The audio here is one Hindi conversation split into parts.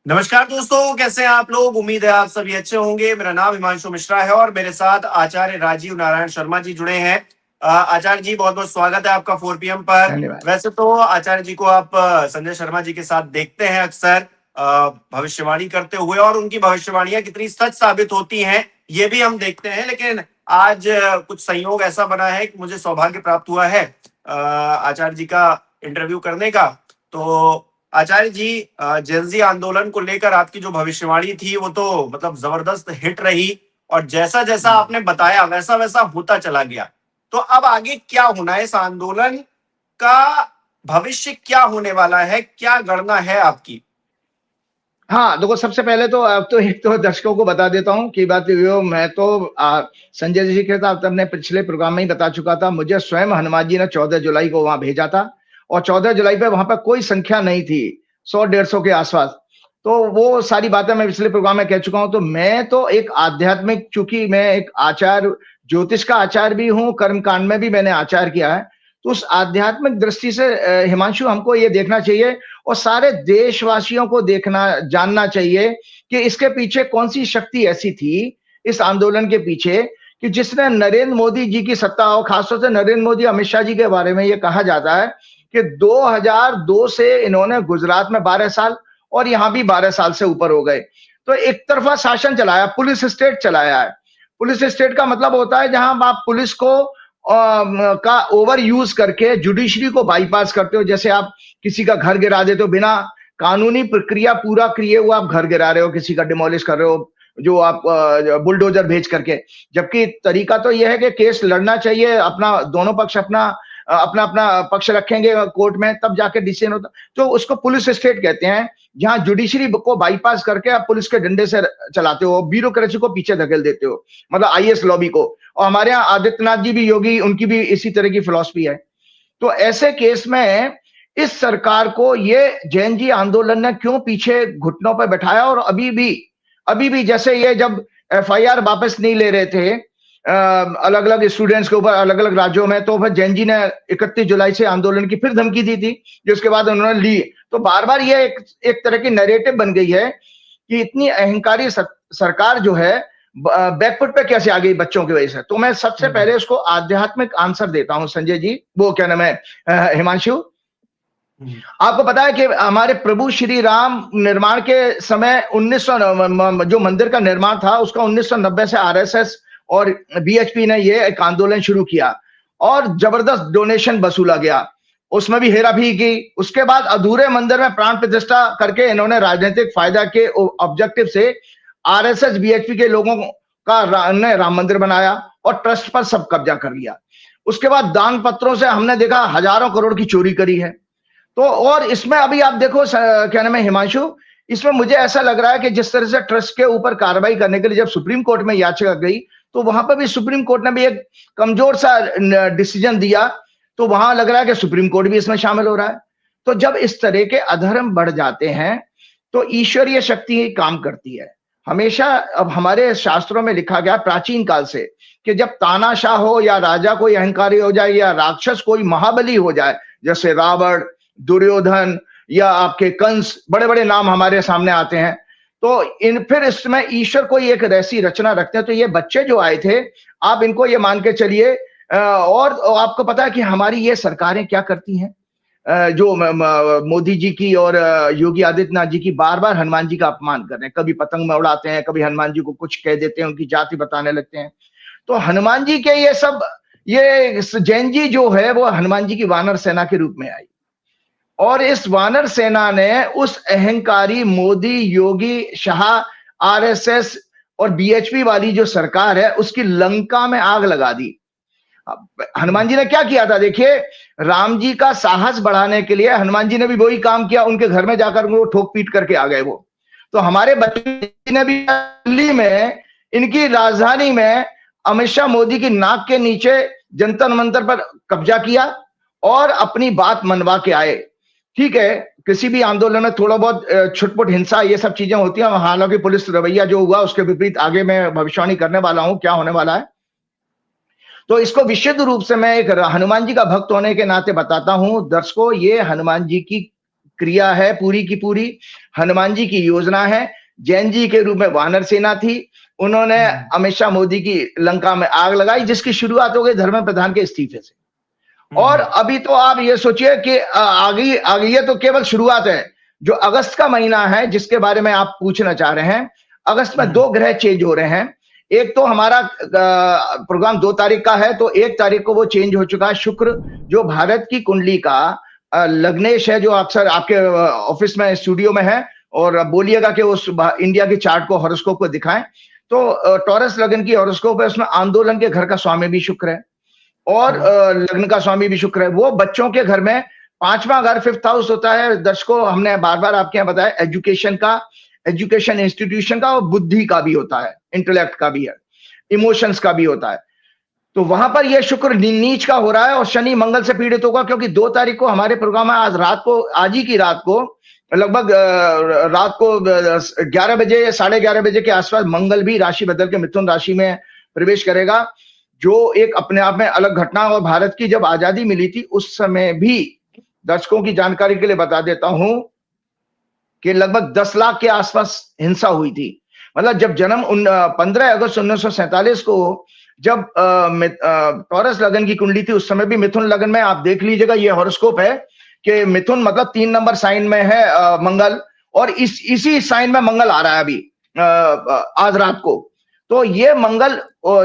नमस्कार दोस्तों, कैसे हैं आप लोग। उम्मीद है आप सभी अच्छे होंगे। मेरा नाम हिमांशु मिश्रा है और मेरे साथ आचार्य राजीव नारायण शर्मा जी जुड़े हैं। आचार्य जी, बहुत बहुत स्वागत है आपका 4 PM पर। धन्यवाद। वैसे तो आचार्य जी को आप संजय शर्मा जी के साथ देखते हैं अक्सर भविष्यवाणी करते हुए, और उनकी भविष्यवाणियां कितनी सच साबित होती हैं ये भी हम देखते हैं। लेकिन आज कुछ संयोग ऐसा बना है कि मुझे सौभाग्य प्राप्त हुआ है आचार्य जी का इंटरव्यू करने का। तो आचार्य जी, जेनजी आंदोलन को लेकर आपकी जो भविष्यवाणी थी वो तो मतलब जबरदस्त हिट रही, और जैसा जैसा आपने बताया वैसा वैसा होता चला गया। तो अब आगे क्या होना है, इस आंदोलन का भविष्य क्या होने वाला है, क्या गणना है आपकी। हाँ, देखो सबसे पहले तो अब तो एक तो दर्शकों को बता देता हूँ कि बात ये मैं तो संजय जी के साथ अपने पिछले प्रोग्राम में ही बता चुका था। मुझे स्वयं हनुमान जी ने 14 जुलाई को वहां भेजा था और 14 जुलाई पे वहां पर कोई संख्या नहीं थी, 100-150 के आसपास। तो वो सारी बातें मैं पिछले प्रोग्राम में कह चुका हूं। तो मैं तो एक आध्यात्मिक, चूंकि मैं एक आचार्य, ज्योतिष का आचार्य भी हूं, कर्मकांड में भी मैंने आचार किया है। तो उस आध्यात्मिक दृष्टि से हिमांशु हमको ये देखना चाहिए और सारे देशवासियों को देखना जानना चाहिए कि इसके पीछे कौन सी शक्ति ऐसी थी इस आंदोलन के पीछे कि जिसने नरेंद्र मोदी जी की सत्ता, और खासतौर से नरेंद्र मोदी अमित शाह जी के बारे में ये कहा जाता है कि 2002 से इन्होंने गुजरात में 12 साल और यहां भी 12 साल से ऊपर हो गए। तो एक तरफा शासन चलाया, पुलिस स्टेट चलाया है। पुलिस स्टेट का मतलब होता है जहां आप पुलिस को का ओवर यूज करके जुडिशरी को बाईपास करते हो। जैसे आप किसी का घर गिरा देते हो, बिना कानूनी प्रक्रिया पूरा किए हुए आप घर गिरा रहे हो, किसी का डिमोलिश कर रहे हो, जो आप बुलडोजर भेज करके। जबकि तरीका तो यह है कि केस लड़ना चाहिए, अपना दोनों पक्ष अपना अपना अपना पक्ष रखेंगे कोर्ट में, तब जाके डिसीजन होता। तो उसको पुलिस स्टेट कहते हैं, जहां जुडिशरी को बाईपास करके आप पुलिस के डंडे से चलाते हो, ब्यूरोक्रेसी को पीछे धकेल देते हो, मतलब आईएएस लॉबी को। और हमारे यहाँ आदित्यनाथ जी भी, योगी, उनकी भी इसी तरह की फिलॉसफी है। तो ऐसे केस में इस सरकार को ये जैन जी आंदोलन ने क्यों पीछे घुटनों पर बैठाया। और अभी भी जैसे ये जब एफआईआर वापस नहीं ले रहे थे अलग अलग स्टूडेंट्स के ऊपर अलग अलग राज्यों में, तो फिर जैन जी ने 31 जुलाई से आंदोलन की फिर धमकी दी थी, जिसके बाद उन्होंने ली। तो बार बार ये एक तरह की नैरेटिव बन गई है कि इतनी अहंकारी सरकार जो है बैकफुट पे कैसे आ गई बच्चों की वजह से। तो मैं सबसे पहले उसको आध्यात्मिक आंसर देता हूं संजय जी, वो क्या नाम है हिमांशु। आपको पता है कि हमारे प्रभु श्री राम निर्माण के समय 1900 जो मंदिर का निर्माण था उसका 1990 से आरएसएस और बीएचपी ने ये एक आंदोलन शुरू किया और जबरदस्त डोनेशन वसूला गया, उसमें भी हेराफेरी की। उसके बाद अधूरे मंदिर में प्राण प्रतिष्ठा करके इन्होंने राजनीतिक फायदा के ऑब्जेक्टिव से आरएसएस बीएचपी के लोगों का राम मंदिर बनाया और ट्रस्ट पर सब कब्जा कर लिया। उसके बाद दान पत्रों से हमने देखा हजारों करोड़ की चोरी करी है। तो और इसमें अभी आप देखो क्या नाम है हिमांशु, इसमें मुझे ऐसा लग रहा है कि जिस तरह से ट्रस्ट के ऊपर कार्रवाई करने के लिए जब सुप्रीम कोर्ट में याचिका गई, तो वहां पर भी सुप्रीम कोर्ट ने भी एक कमजोर सा डिसीजन दिया। तो वहां लग रहा है कि सुप्रीम कोर्ट भी इसमें शामिल हो रहा है। तो जब इस तरह के अधर्म बढ़ जाते हैं तो ईश्वरीय शक्ति ही काम करती है हमेशा। अब हमारे शास्त्रों में लिखा गया प्राचीन काल से कि जब तानाशाह हो या राजा कोई अहंकारी हो जाए या राक्षस कोई महाबली हो जाए, जैसे रावण, दुर्योधन या आपके कंस, बड़े बड़े नाम हमारे सामने आते हैं, तो फिर इसमें ईश्वर कोई एक ऐसी रचना रखते हैं। तो ये बच्चे जो आए थे, आप इनको ये मान के चलिए। और आपको पता है कि हमारी ये सरकारें क्या करती हैं, जो मोदी जी की और योगी आदित्यनाथ जी की, बार बार हनुमान जी का अपमान कर रहे हैं। कभी पतंग में उड़ाते हैं, कभी हनुमान जी को कुछ कह देते हैं, उनकी जाति बताने लगते हैं। तो हनुमान जी के ये सब, ये जैन जी जो है वो हनुमान जी की वानर सेना के रूप में आई और इस वानर सेना ने उस अहंकारी मोदी, योगी, शाह, आरएसएस और बीएचपी वाली जो सरकार है उसकी लंका में आग लगा दी। हनुमान जी ने क्या किया था देखिए, राम जी का साहस बढ़ाने के लिए हनुमान जी ने भी वही काम किया, उनके घर में जाकर वो ठोक पीट करके आ गए वो। तो हमारे बच्चे ने भी दिल्ली में, इनकी राजधानी में अमित शाह मोदी की नाक के नीचे जंतर मंतर पर कब्जा किया और अपनी बात मनवा के आए। ठीक है, किसी भी आंदोलन में थोड़ा बहुत छुटपुट हिंसा ये सब चीजें होती हैं, हालांकि पुलिस रवैया जो हुआ उसके विपरीत आगे मैं भविष्यवाणी करने वाला हूं क्या होने वाला है। तो इसको विशुद्ध रूप से मैं एक हनुमान जी का भक्त होने के नाते बताता हूं दर्शकों, ये हनुमान जी की क्रिया है पूरी की पूरी, हनुमान जी की योजना है, जैन जी के रूप में वानर सेना थी, उन्होंने अमित शाह मोदी की लंका में आग लगाई, जिसकी शुरुआत हो गई धर्मेंद्र प्रधान के इस्तीफे से। और अभी तो आप ये सोचिए कि आगे आगे, ये तो केवल शुरुआत है। जो अगस्त का महीना है जिसके बारे में आप पूछना चाह रहे हैं, अगस्त में 2 ग्रह चेंज हो रहे हैं। एक तो हमारा प्रोग्राम 2 तारीख का है, तो 1 तारीख को वो चेंज हो चुका है। शुक्र जो भारत की कुंडली का लग्नेश है, जो अक्सर आपके ऑफिस में स्टूडियो में है, और बोलिएगा कि उस इंडिया की चार्ट को, हॉरोस्कोप को दिखाएं, तो टॉरस लग्न की हॉरोस्कोप है, उसमें आंदोलन के घर का स्वामी भी शुक्र है और लग्न का स्वामी भी शुक्र है। वो बच्चों के घर में 5वां घर 5th हाउस होता है। दर्शकों, हमने बार बार आपके यहाँ बताया, एजुकेशन का, एजुकेशन इंस्टीट्यूशन का और बुद्धि का भी होता है, इंटेलेक्ट का भी है, इमोशंस का भी होता है। तो वहां पर यह शुक्र नीच का हो रहा है और शनि मंगल से पीड़ित होगा, क्योंकि 2 तारीख को हमारे प्रोग्राम में आज ही की रात को, लगभग रात को 11 बजे या 11:30 बजे के आसपास मंगल भी राशि बदल के मिथुन राशि में प्रवेश करेगा, जो एक अपने आप में अलग घटना। और भारत की जब आजादी मिली थी उस समय भी, दर्शकों की जानकारी के लिए बता देता हूं कि लगभग 10 लाख के आसपास हिंसा हुई थी। मतलब जब जन्म 15 अगस्त 1947 को जब टॉरस लगन की कुंडली थी, उस समय भी मिथुन लगन में, आप देख लीजिएगा, ये हॉरोस्कोप है कि मिथुन मतलब 3 नंबर साइन में है मंगल, और इसी साइन में मंगल आ रहा है अभी आज रात को। तो ये मंगल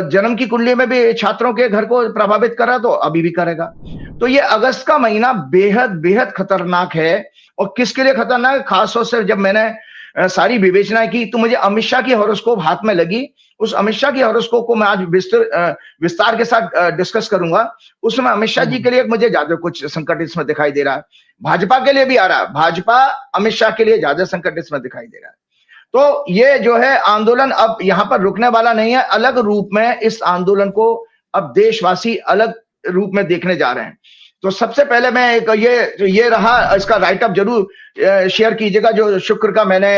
जन्म की कुंडली में भी छात्रों के घर को प्रभावित करा, तो अभी भी करेगा। तो ये अगस्त का महीना बेहद बेहद खतरनाक है। और किसके लिए खतरनाक है? खासतौर से जब मैंने सारी विवेचना की तो मुझे अमित शाह की हॉरोस्कोप हाथ में लगी। उस अमित शाह की हॉरोस्कोप को मैं आज विस्तार के साथ डिस्कस करूंगा। उसमें अमित शाह जी के लिए मुझे ज्यादा कुछ संकट इसमें दिखाई दे रहा है, भाजपा के लिए भी आ रहा है, भाजपा अमित शाह के लिए ज्यादा संकट इसमें दिखाई दे रहा है। तो ये जो है आंदोलन अब यहाँ पर रुकने वाला नहीं है। अलग रूप में इस आंदोलन को अब देशवासी अलग रूप में देखने जा रहे हैं। तो सबसे पहले मैं ये रहा, इसका राइटअप जरूर शेयर कीजिएगा। जो शुक्र का मैंने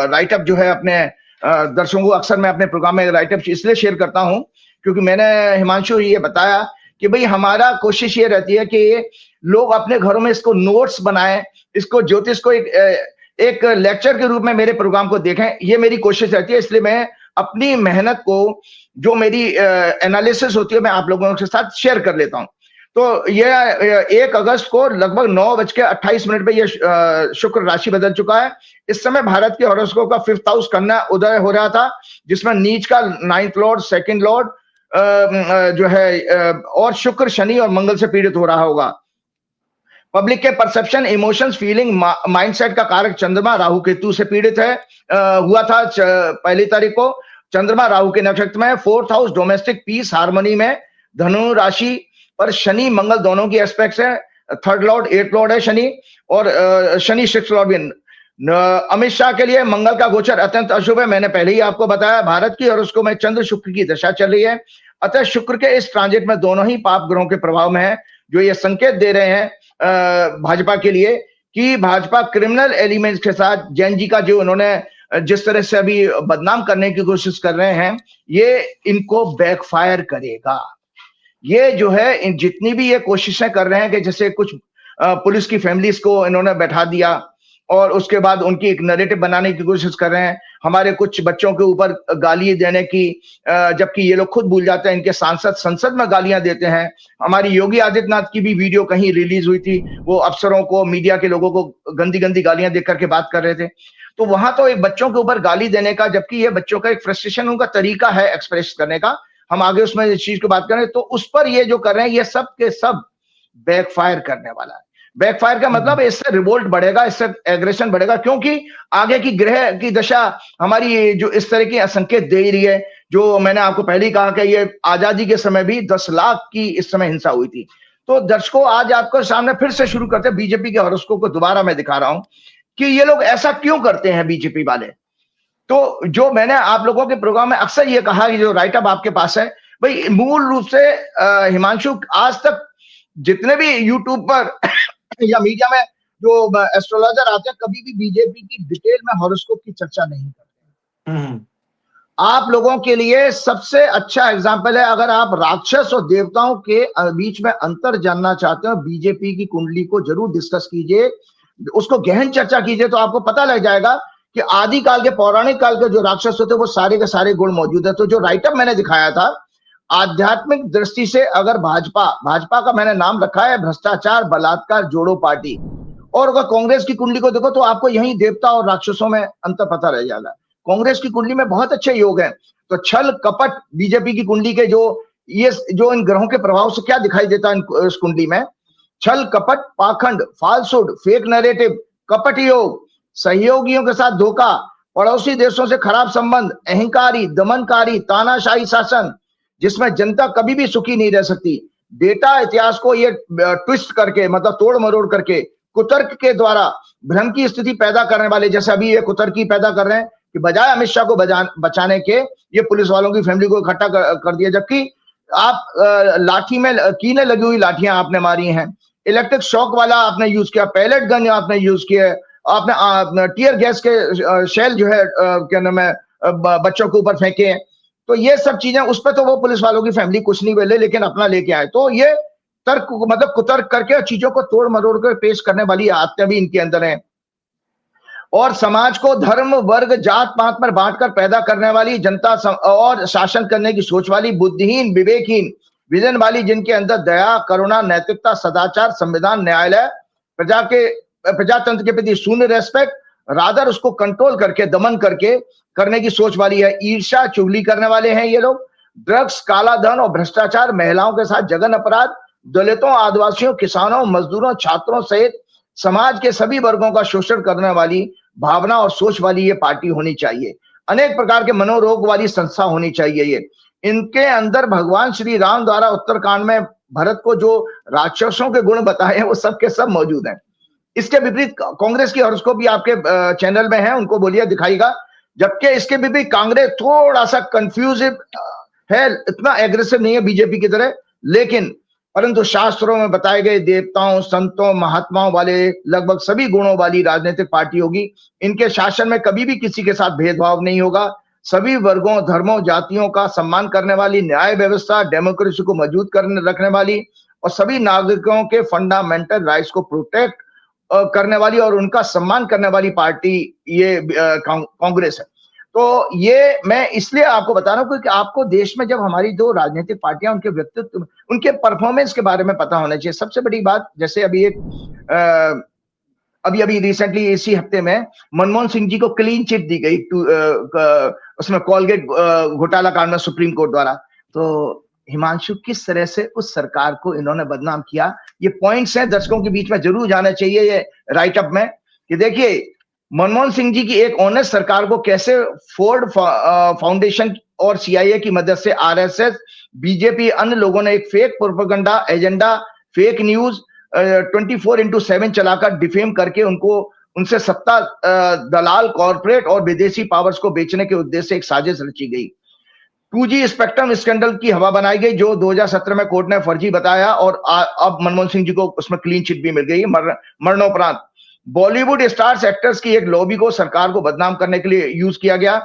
राइटअप जो है अपने दर्शकों को, अक्सर मैं अपने प्रोग्राम में राइटअप इसलिए शेयर करता हूं क्योंकि मैंने हिमांशु ये बताया कि भाई हमारा कोशिश ये रहती है कि लोग अपने घरों में इसको नोट्स बनाएं, इसको ज्योतिष को एक लेक्चर के रूप में मेरे प्रोग्राम को देखें। ये मेरी कोशिश रहती है। इसलिए मैं अपनी मेहनत को, जो मेरी एनालिसिस होती है, मैं आप लोगों के साथ शेयर कर लेता हूं। तो ये 1 अगस्त को लगभग 9:28 पे ये शुक्र राशि बदल चुका है। इस समय भारत के हॉरोस्कोप का 5th हाउस कन्या उदय हो रहा था, जिसमें नीच का 9th लॉर्ड, 2nd लॉर्ड जो है, और शुक्र शनि और मंगल से पीड़ित हो रहा होगा। पब्लिक के परसेप्शन, इमोशंस, फीलिंग, माइंडसेट का कारक चंद्रमा राहु केतु से पीड़ित है। हुआ था 1 तारीख को। चंद्रमा राहु के नक्षत्र में, 4th house domestic piece harmony में, धनु राशि पर शनि मंगल दोनों की एस्पेक्ट्स है। 3rd लॉर्ड 8th लॉर्ड है शनि, और शनि 6th लॉर्ड भी। अमित शाह के लिए मंगल का गोचर अत्यंत अशुभ है। मैंने पहले ही आपको बताया, भारत की हॉरोस्कोप में चंद्र शुक्र की दशा चल रही है। अतः शुक्र के इस ट्रांजिट में दोनों ही पाप ग्रहों के प्रभाव में है, जो ये संकेत दे रहे हैं भाजपा के लिए कि भाजपा क्रिमिनल एलिमेंट्स के साथ, जैन जी का जो उन्होंने जिस तरह से अभी बदनाम करने की कोशिश कर रहे हैं, ये इनको बैकफायर करेगा। ये जो है जितनी भी ये कोशिशें कर रहे हैं कि जैसे कुछ पुलिस की फैमिलीज को इन्होंने बैठा दिया और उसके बाद उनकी एक नैरेटिव बनाने की कोशिश कर रहे हैं, हमारे कुछ बच्चों के ऊपर गाली देने की, जबकि ये लोग खुद भूल जाते हैं इनके सांसद संसद में गालियां देते हैं। हमारी योगी आदित्यनाथ की भी वीडियो कहीं रिलीज हुई थी, वो अफसरों को, मीडिया के लोगों को गंदी गंदी गालियां देख करके बात कर रहे थे। तो वहां तो एक बच्चों के ऊपर गाली देने का, जबकि ये बच्चों का एक फ्रस्ट्रेशन, उनका तरीका है एक्सप्रेस करने का, हम आगे उसमें इस चीज की बात करें, तो उस पर ये जो कर रहे हैं ये सब के सब बैकफायर करने वाला है। बैकफायर का मतलब इससे रिवोल्ट बढ़ेगा, इससे एग्रेशन बढ़ेगा, क्योंकि आगे की ग्रह की दशा हमारी जो इस तरह की संकेत दे रही है। जो मैंने आपको पहले ही कहा कि ये आजादी के समय भी 10 लाख की इस समय हिंसा हुई थी। तो दर्शकों, आज आपको सामने फिर से शुरू करते हैं बीजेपी के हॉरोस्कोप को दोबारा मैं दिखा रहा हूं कि ये लोग ऐसा क्यों करते हैं बीजेपी वाले। तो जो मैंने आप लोगों के प्रोग्राम में अक्सर ये कहा कि जो राइटअप आपके पास है, भाई मूल रूप से हिमांशु, आज तक जितने भी यूट्यूब पर या मीडिया में जो एस्ट्रोलॉजर आते हैं, कभी भी बीजेपी की डिटेल में हॉरोस्कोप की चर्चा नहीं करते। आप लोगों के लिए सबसे अच्छा एग्जांपल है, अगर आप राक्षस और देवताओं के बीच में अंतर जानना चाहते हो, बीजेपी की कुंडली को जरूर डिस्कस कीजिए। उसको गहन चर्चा कीजिए तो आपको पता लग जाएगा कि आदि काल के, पौराणिक काल के जो राक्षस होते वो सारे के सारे गुण मौजूद है। तो जो राइटअप मैंने दिखाया था, आध्यात्मिक दृष्टि से अगर भाजपा का मैंने नाम रखा है भ्रष्टाचार बलात्कार जोड़ो पार्टी, और अगर कांग्रेस की कुंडली को देखो तो आपको यही देवता और राक्षसों में अंतर पता रह जाएगा। कांग्रेस की कुंडली में बहुत अच्छे योग हैं। तो छल कपट, बीजेपी की कुंडली के जो इन ग्रहों के प्रभाव से क्या दिखाई देता है इस कुंडली में, छल कपट, पाखंड, फाल्सुड, फेक नैरेटिव, कपट योग, सहयोगियों के साथ धोखा, पड़ोसी देशों से खराब संबंध, अहंकारी, दमनकारी, तानाशाही शासन जिसमें जनता कभी भी सुखी नहीं रह सकती, डेटा इतिहास को ये ट्विस्ट करके, मतलब तोड़ मरोड़ करके, कुतर्क के द्वारा भ्रम की स्थिति पैदा करने वाले, जैसे अभी ये कुतर्की पैदा कर रहे हैं कि बजाय अमित शाह को बचाने के ये पुलिस वालों की फैमिली को इकट्ठा कर दिया, जबकि आप लाठी में कीने लगी हुई लाठियां आपने मारी हैं, इलेक्ट्रिक शॉक वाला आपने यूज किया, पैलेट गन आपने यूज किया, आपने टीयर गैस के शेल जो है क्या नाम है बच्चों के ऊपर फेंके। तो ये सब चीजें, उस पर तो वो पुलिस वालों की फैमिली कुछ नहीं बोले, लेकिन अपना लेके आए। तो ये तर्क, मतलब कुतर्क करके चीजों को तोड़ मरोड़ कर पेश करने वाली आदतें भी इनके अंदर हैं, और समाज को धर्म वर्ग जात पात पर बांटकर पैदा करने वाली, जनता और शासन करने की सोच वाली, बुद्धिहीन विवेकहीन विजन वाली, जिनके अंदर दया करुणा नैतिकता सदाचार संविधान न्यायालय प्रजातंत्र के प्रति शून्य रेस्पेक्ट, रादर उसको कंट्रोल करके दमन करके करने की सोच वाली है। ईर्ष्या चुगली करने वाले हैं ये लोग। ड्रग्स, काला धन और भ्रष्टाचार, महिलाओं के साथ जघन्य अपराध, दलितों, आदिवासियों, किसानों, मजदूरों, छात्रों सहित समाज के सभी वर्गों का शोषण करने वाली भावना और सोच वाली ये पार्टी होनी चाहिए। अनेक प्रकार के मनोरोग वाली संस्था होनी चाहिए ये। इनके अंदर भगवान श्री राम द्वारा उत्तरकांड में भरत को जो राक्षसों के गुण बताए हैं वो सब के सब मौजूद हैं। इसके विपरीत कांग्रेस की हॉरोस्कोप भी आपके चैनल में है, उनको बोलिए दिखाएगा। जबकि इसके विपरीत कांग्रेस थोड़ा सा कंफ्यूजिव है, इतना एग्रेसिव नहीं है बीजेपी की तरह, लेकिन परंतु शास्त्रों में बताए गए देवताओं, संतों, महात्माओं वाले लगभग सभी गुणों वाली राजनीतिक पार्टी होगी। इनके शासन में कभी भी किसी के साथ भेदभाव नहीं होगा। सभी वर्गों, धर्मों, जातियों का सम्मान करने वाली, न्याय व्यवस्था, डेमोक्रेसी को मजबूत रखने वाली और सभी नागरिकों के फंडामेंटल राइट्स को प्रोटेक्ट करने वाली और उनका सम्मान करने वाली पार्टी ये कांग्रेस है। तो ये मैं इसलिए आपको बता रहा हूं क्योंकि आपको देश में जब हमारी दो राजनीतिक पार्टियां, उनके व्यक्तित्व, उनके परफॉर्मेंस के बारे में पता होना चाहिए। सबसे बड़ी बात, जैसे अभी एक अभी रिसेंटली इसी हफ्ते में मनमोहन सिंह जी को क्लीन चिट दी गई उसमें कोलगेट घोटाला कांड में सुप्रीम कोर्ट द्वारा। तो हिमांशु, किस तरह से उस सरकार को इन्होंने बदनाम किया, ये पॉइंट्स हैं दर्शकों के बीच में जरूर जाना चाहिए ये राइटअप में, कि देखिए मनमोहन सिंह जी की एक ऑनेस्ट सरकार को कैसे फोर्ड फाउंडेशन और सीआईए की मदद से आरएसएस, बीजेपी, अन्य लोगों ने एक fake propaganda agenda, fake news 24/7 चलाकर डिफेम करके उनसे सत्ता दलाल, कॉर्पोरेट और विदेशी पावर्स को बेचने के उद्देश्य से एक साजिश रची गई। 2G स्पेक्ट्रम स्कैंडल की हवा बनाई गई जो 2017 में कोर्ट ने फर्जी बताया और अब मनमोहन सिंह जी को उसमें क्लीन चिट भी मिल गई मरणोपरांत। बॉलीवुड स्टार्स, एक्टर्स की एक लॉबी को सरकार को बदनाम करने के लिए यूज किया गया।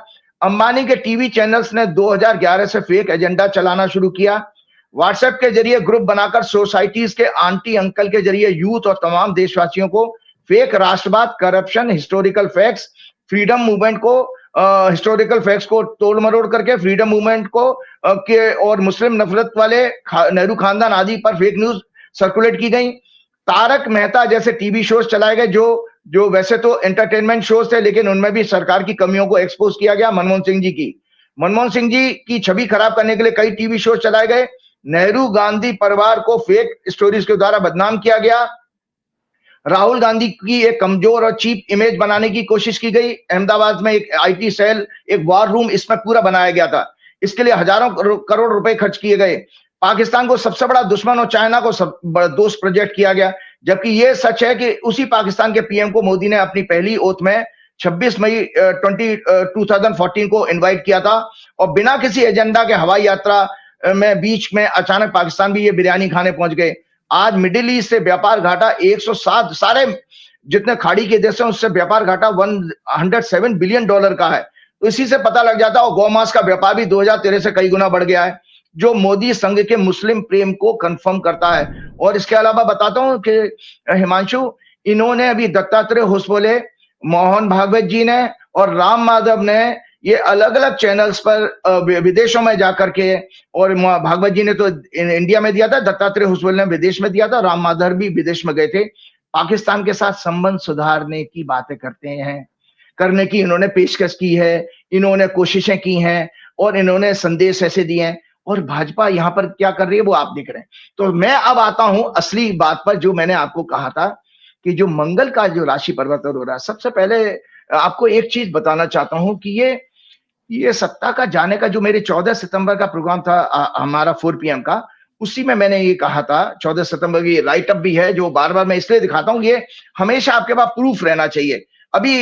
अंबानी के टीवी चैनल्स ने 2011 से फेक एजेंडा चलाना शुरू किया। व्हाट्सएप के जरिए ग्रुप बनाकर सोसाइटीज के आंटी अंकल के जरिए यूथ और तमाम देशवासियों को फेक राष्ट्रवाद, corruption, historical facts, freedom movement को हिस्टोरिकल फैक्ट्स को तोड़ मरोड़ करके फ्रीडम मूवमेंट को के और मुस्लिम नफरत वाले नेहरू खानदान आदि पर फेक न्यूज सर्कुलेट की गई। तारक मेहता जैसे टीवी शोज चलाए गए जो वैसे तो एंटरटेनमेंट शोज थे, लेकिन उनमें भी सरकार की कमियों को एक्सपोज किया गया। मनमोहन सिंह जी की छवि खराब करने के लिए कई टीवी शोज चलाए गए। नेहरू गांधी परिवार को फेक स्टोरीज के द्वारा बदनाम किया गया। राहुल गांधी की एक कमजोर और चीप इमेज बनाने की कोशिश की गई। अहमदाबाद में एक आईटी सेल, एक वॉर रूम इसमें पूरा बनाया गया था। इसके लिए हजारों करोड़ रुपए खर्च किए गए। पाकिस्तान को सबसे बड़ा दुश्मन और चाइना को दोस्त प्रोजेक्ट किया गया, जबकि यह सच है कि उसी पाकिस्तान के पीएम को मोदी ने अपनी पहली ओथ में 26 मई 2014 को इनवाइट किया था और बिना किसी एजेंडा के हवाई यात्रा में बीच में अचानक पाकिस्तान भी ये बिरयानी खाने पहुंच गए। आज मिडिल ईस्ट से व्यापार घाटा 107, सारे जितने खाड़ी के देश हैं उससे व्यापार घाटा $107 बिलियन का है। तो इसी से पता लग जाता है। और गौमांस का व्यापार भी 2013 से कई गुना बढ़ गया है, जो मोदी संघ के मुस्लिम प्रेम को कंफर्म करता है। और इसके अलावा बताता हूं कि हिमांशु, इन्होंने अभी दत्तात्रेय होसबोले, मोहन भागवत जी ने और राम माधव ने ये अलग अलग चैनल्स पर विदेशों में जाकर के, और भागवत जी ने तो इंडिया में दिया था, दत्तात्रेय होसबोले ने विदेश में दिया था, राम माधव भी विदेश में गए थे, पाकिस्तान के साथ संबंध सुधारने की बातें करने की इन्होंने पेशकश की है, इन्होंने कोशिशें की हैं और इन्होंने संदेश ऐसे दिए हैं, और भाजपा यहां पर क्या कर रही है वो आप देख रहे हैं। तो मैं अब आता हूं असली बात पर, जो मैंने आपको कहा था कि जो मंगल का जो राशि परिवर्तन हो रहा है, सबसे पहले आपको एक चीज बताना चाहता हूं कि ये सत्ता का जाने का जो मेरे 14 सितंबर का प्रोग्राम था हमारा 4 PM का, उसी में मैंने ये कहा था, 14 सितंबर की राइट अप भी है जो बार बार मैं इसलिए दिखाता हूं, ये हमेशा आपके पास प्रूफ रहना चाहिए। अभी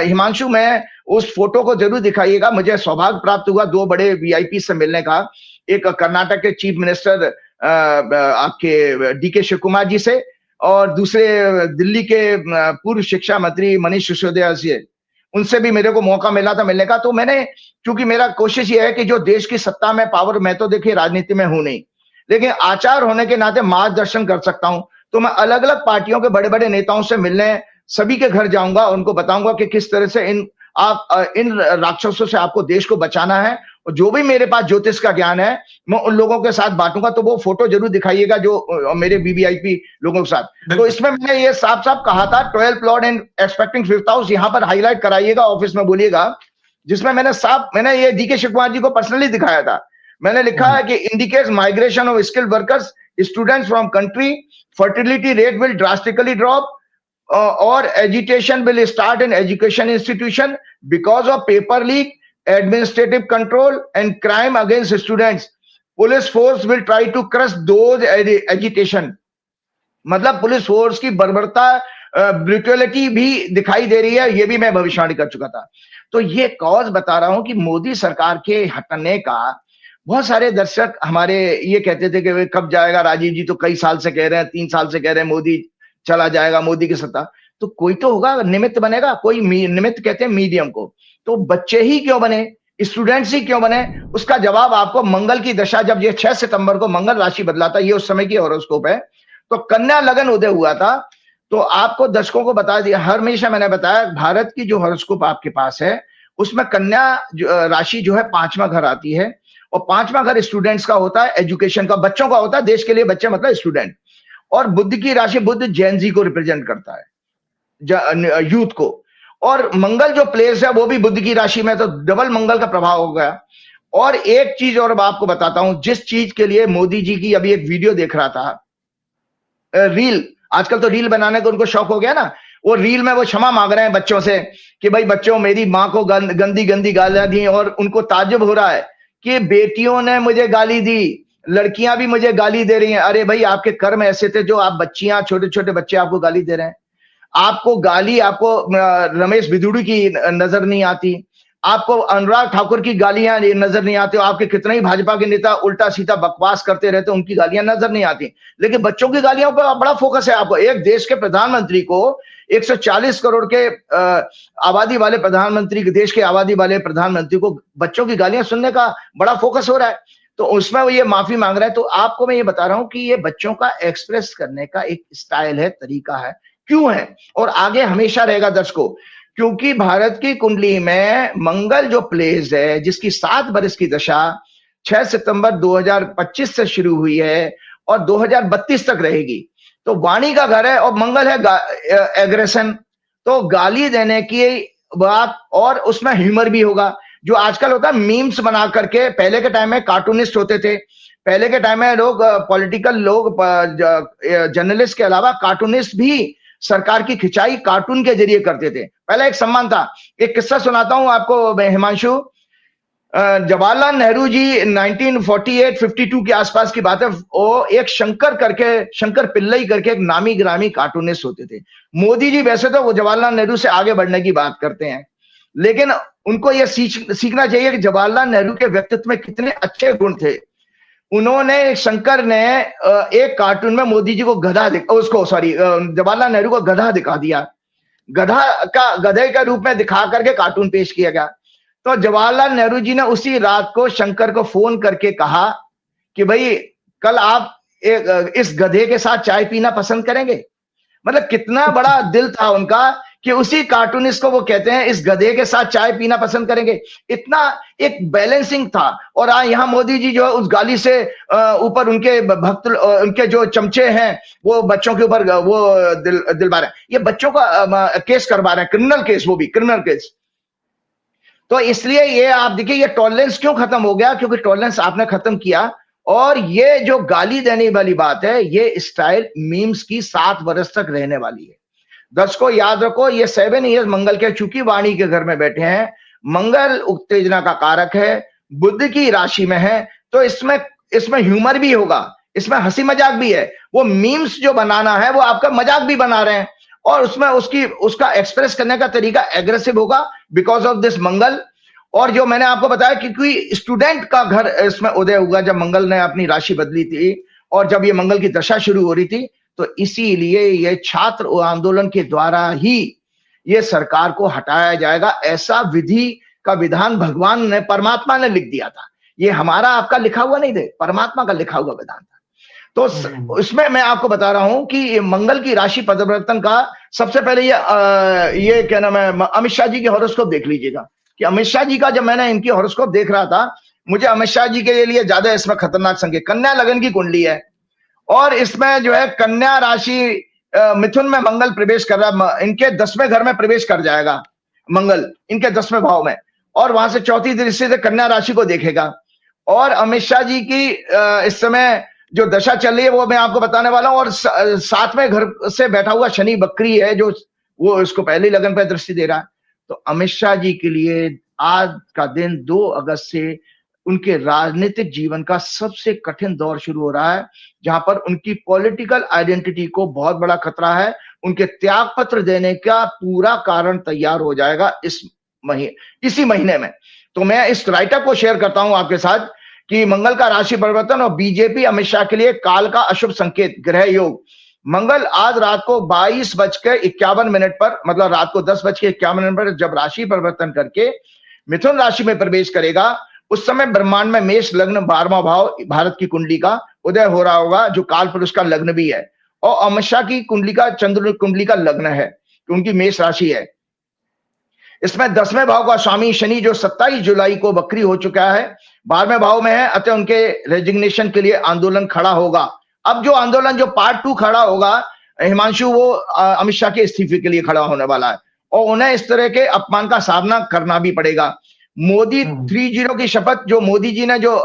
हिमांशु में उस फोटो को जरूर दिखाइएगा, मुझे सौभाग्य प्राप्त हुआ 2 बड़े VIP से मिलने का, एक कर्नाटक के चीफ मिनिस्टर आपके DK शिव कुमार जी से, और दूसरे दिल्ली के पूर्व शिक्षा मंत्री मनीष सिसोदिया से, उनसे भी मेरे को मौका मिला था मिलने का। तो मैंने, क्योंकि मेरा कोशिश ये है कि जो देश की सत्ता में पावर, मैं तो देखिए राजनीति में हूं नहीं, लेकिन आचार होने के नाते मार्गदर्शन कर सकता हूं, तो मैं अलग अलग पार्टियों के बड़े बड़े नेताओं से मिलने सभी के घर जाऊंगा, उनको बताऊंगा कि किस तरह से इन राक्षसों से आपको देश को बचाना है, और जो भी मेरे पास ज्योतिष का ज्ञान है मैं उन लोगों के साथ बांटूंगा। तो वो फोटो जरूर दिखाइएगा जो मेरे VVIP लोगों के साथ। तो इसमें मैंने ये साफ साफ कहा था 12 plot and expecting 5th house, यहां पर हाईलाइट कराइएगा, ऑफिस में बोलिएगा, जिसमें मैंने ये DK शिव कुमार जी को पर्सनली दिखाया था। मैंने लिखा है कि indicates migration of skilled workers, students from country, fertility rate will drastically drop, or agitation will start in education institution because of paper leak, administrative control and crime against students. Police force will try to crush those agitation. मतलब पुलिस फोर्स की बर्बरता, ब्रूटलिटी भी दिखाई दे रही है, ये भी मैं भविष्यवाणी कर चुका था। तो ये कॉज बता रहा हूं कि मोदी सरकार के हटने का, बहुत सारे दर्शक हमारे ये कहते थे कि कब जाएगा राजीव जी, तो कई साल से कह रहे हैं, 3 साल से कह रहे हैं मोदी चला जाएगा, मोदी की सत्ता, तो कोई तो होगा, निमित्त बनेगा, कोई निमित्त कहते हैं मीडियम को, तो बच्चे ही क्यों बने, स्टूडेंट्स ही क्यों बने, उसका जवाब आपको मंगल की दशा, जब ये 6 सितंबर को मंगल राशि बदला था, ये उस समय की हॉरोस्कोप है, तो कन्या लगन उदय हुआ था। तो आपको दर्शकों को बता दिया, हमेशा मैंने बताया, भारत की जो हॉरोस्कोप आपके पास है उसमें कन्या राशि जो है 5वां घर आती है, और 5वां घर स्टूडेंट्स का होता है, एजुकेशन का, बच्चों का होता है, देश के लिए बच्चे मतलब स्टूडेंट। और बुध की राशि, बुध जैन जी को रिप्रेजेंट करता है, यूथ को, और मंगल जो प्लेस है वो भी बुध की राशि में, तो डबल मंगल का प्रभाव हो गया। और एक चीज और मैं आपको बताता हूं, जिस चीज के लिए मोदी जी की अभी एक वीडियो देख रहा था, रील, आजकल तो रील बनाने का उनको शौक हो गया ना, वो रील में वो क्षमा मांग रहे हैं बच्चों से कि भाई बच्चों, मेरी माँ को गंदी गंदी गालियां दी, और उनको ताज्जुब हो रहा है कि बेटियों ने मुझे गाली दी, लड़कियां भी मुझे गाली दे रही हैं। अरे भाई, आपके कर्म ऐसे थे, जो आप बच्चियां, छोटे छोटे बच्चे आपको गाली दे रहे हैं, आपको गाली, आपको रमेश बिदुड़ी की नजर नहीं आती, आपको अनुराग ठाकुर की गालियां नजर नहीं आती, आपके कितने ही भाजपा के नेता उल्टा सीधा बकवास करते रहते, उनकी गालियां नजर नहीं आती, लेकिन बच्चों की गालियों पर बड़ा फोकस है आपको। एक देश के प्रधानमंत्री को, 140 करोड़ के आबादी वाले प्रधानमंत्री, देश के आबादी वाले प्रधानमंत्री को बच्चों की गालियां सुनने का बड़ा फोकस हो रहा है, तो उसमें वो ये माफी मांग रहा है। तो आपको मैं ये बता रहा हूं कि ये बच्चों का एक्सप्रेस करने का एक स्टाइल है, तरीका है, क्यों है, और आगे हमेशा रहेगा दर्शकों, क्योंकि भारत की कुंडली में मंगल जो प्लेस है, जिसकी 7 वर्ष की दशा 6 सितंबर 2025 से शुरू हुई है और 2032 तक रहेगी, तो वाणी का घर है, और मंगल है एग्रेशन, तो गाली देने की बात, और उसमें ह्यूमर भी होगा, जो आजकल होता है मीम्स बना करके। पहले के टाइम में कार्टूनिस्ट होते थे, पहले के टाइम में लोग, पॉलिटिकल लोग, जर्नलिस्ट के अलावा कार्टूनिस्ट भी सरकार की खिंचाई कार्टून के जरिए करते थे, पहला एक सम्मान था। एक किस्सा सुनाता हूं आपको हिमांशु, जवाहरलाल नेहरू जी 1948-52 के आसपास की बात है, वो एक शंकर पिल्लई करके एक नामी गिरामी कार्टूनिस्ट होते थे। मोदी जी वैसे तो वो जवाहरलाल नेहरू से आगे बढ़ने की बात करते हैं, लेकिन उनको यह सीखना चाहिए कि जवाहरलाल नेहरू के व्यक्तित्व में कितने अच्छे गुण थे। उन्होंने, शंकर ने एक कार्टून में मोदी जी को जवाहरलाल नेहरू को गधा दिखा दिया, गधे के रूप में दिखा करके कार्टून पेश किया गया। तो जवाहरलाल नेहरू जी ने उसी रात को शंकर को फोन करके कहा कि भाई, कल आप इस गधे के साथ चाय पीना पसंद करेंगे? मतलब कितना बड़ा दिल था उनका कि उसी कार्टूनिस्ट को वो कहते हैं इस गधे के साथ चाय पीना पसंद करेंगे। इतना एक बैलेंसिंग था। और यहाँ मोदी जी जो है उस गाली से ऊपर उनके भक्त, उनके जो चमचे हैं वो बच्चों के ऊपर वो दिलवा रहे हैं, ये बच्चों का केस करवा रहे हैं, क्रिमिनल केस, वो भी क्रिमिनल केस। तो इसलिए ये आप देखिए ये टॉलरेंस क्यों खत्म हो गया, क्योंकि टॉलरेंस आपने खत्म किया। और ये जो गाली देने वाली बात है, ये स्टाइल मीम्स की 7 वर्ष तक रहने वाली है। दर्शकों याद रखो, ये 7 ईयर्स मंगल के, चूंकि वाणी के घर में बैठे हैं, मंगल उत्तेजना का कारक है, बुध की राशि में है, तो इसमें ह्यूमर भी होगा, इसमें हंसी मजाक भी है। वो मीम्स जो बनाना है वो आपका मजाक भी बना रहे हैं, और उसमें उसका एक्सप्रेस करने का तरीका एग्रेसिव होगा बिकॉज ऑफ दिस मंगल। और जो मैंने आपको बताया कि कोई स्टूडेंट का घर इसमें उदय हुआ जब मंगल ने अपनी राशि बदली थी, और जब ये मंगल की दशा शुरू हो रही थी, तो इसीलिए ये छात्र आंदोलन के द्वारा ही ये सरकार को हटाया जाएगा, ऐसा विधि का विधान भगवान ने, परमात्मा ने लिख दिया था। ये हमारा आपका लिखा हुआ नहीं थे, परमात्मा का लिखा हुआ विधान था। तो इसमें मैं आपको बता रहा हूं कि मंगल की राशि परिवर्तन का सबसे पहले ये क्या नाम है, अमित शाह जी के हॉरोस्कोप देख लीजिएगा कि अमित शाह जी का, जब मैंने इनकी हॉरोस्कोप देख रहा था, मुझे अमित शाह जी के लिए ज्यादा इसमें खतरनाक संकेत, कन्या लगन की कुंडली है, और इसमें जो है कन्या राशि मिथुन में मंगल प्रवेश कर रहा है, इनके 10वें घर में प्रवेश कर जाएगा मंगल, इनके 10वें भाव में, और वहां से चौथी दृष्टि से कन्या राशि को देखेगा। और अमित शाह जी की इस समय जो दशा चल रही है वो मैं आपको बताने वाला हूं। और 7वें घर से बैठा हुआ शनि बकरी है, जो वो इसको पहली लगन पर दृष्टि दे रहा है। तो अमित शाह जी के लिए आज का दिन 2 अगस्त से उनके राजनीतिक जीवन का सबसे कठिन दौर शुरू हो रहा है, जहां पर उनकी पॉलिटिकल आइडेंटिटी को बहुत बड़ा खतरा है। उनके त्याग पत्र देने का पूरा कारण तैयार हो जाएगा इसी महीने में। तो मैं इस राइटअप को शेयर करता हूं आपके साथ कि मंगल का राशि परिवर्तन और बीजेपी अमित शाह के लिए काल का अशुभ संकेत, ग्रह योग। मंगल आज रात को 22:51 पर, मतलब रात को 10:51 पर जब राशि परिवर्तन करके मिथुन राशि में प्रवेश करेगा, उस समय ब्रह्मांड में मेष लग्न 12वां भाव भारत की कुंडली का उदय हो रहा होगा, जो काल पुरुष का लग्न भी है, और अमित शाह की कुंडली का, चंद्र कुंडली का लग्न है, उनकी मेष राशि है। इसमें 10वें भाव का स्वामी शनि जो 27 जुलाई को वक्री हो चुका है, 12वें भाव में है, अतः उनके रेजिग्नेशन के लिए आंदोलन खड़ा होगा। अब जो आंदोलन, जो पार्ट 2 खड़ा होगा हिमांशु, वो अमित शाह के इस्तीफे के लिए खड़ा होने वाला है, और उन्हें इस तरह के अपमान का सामना करना भी पड़ेगा। मोदी 30 की शपथ, जो मोदी जी ने जो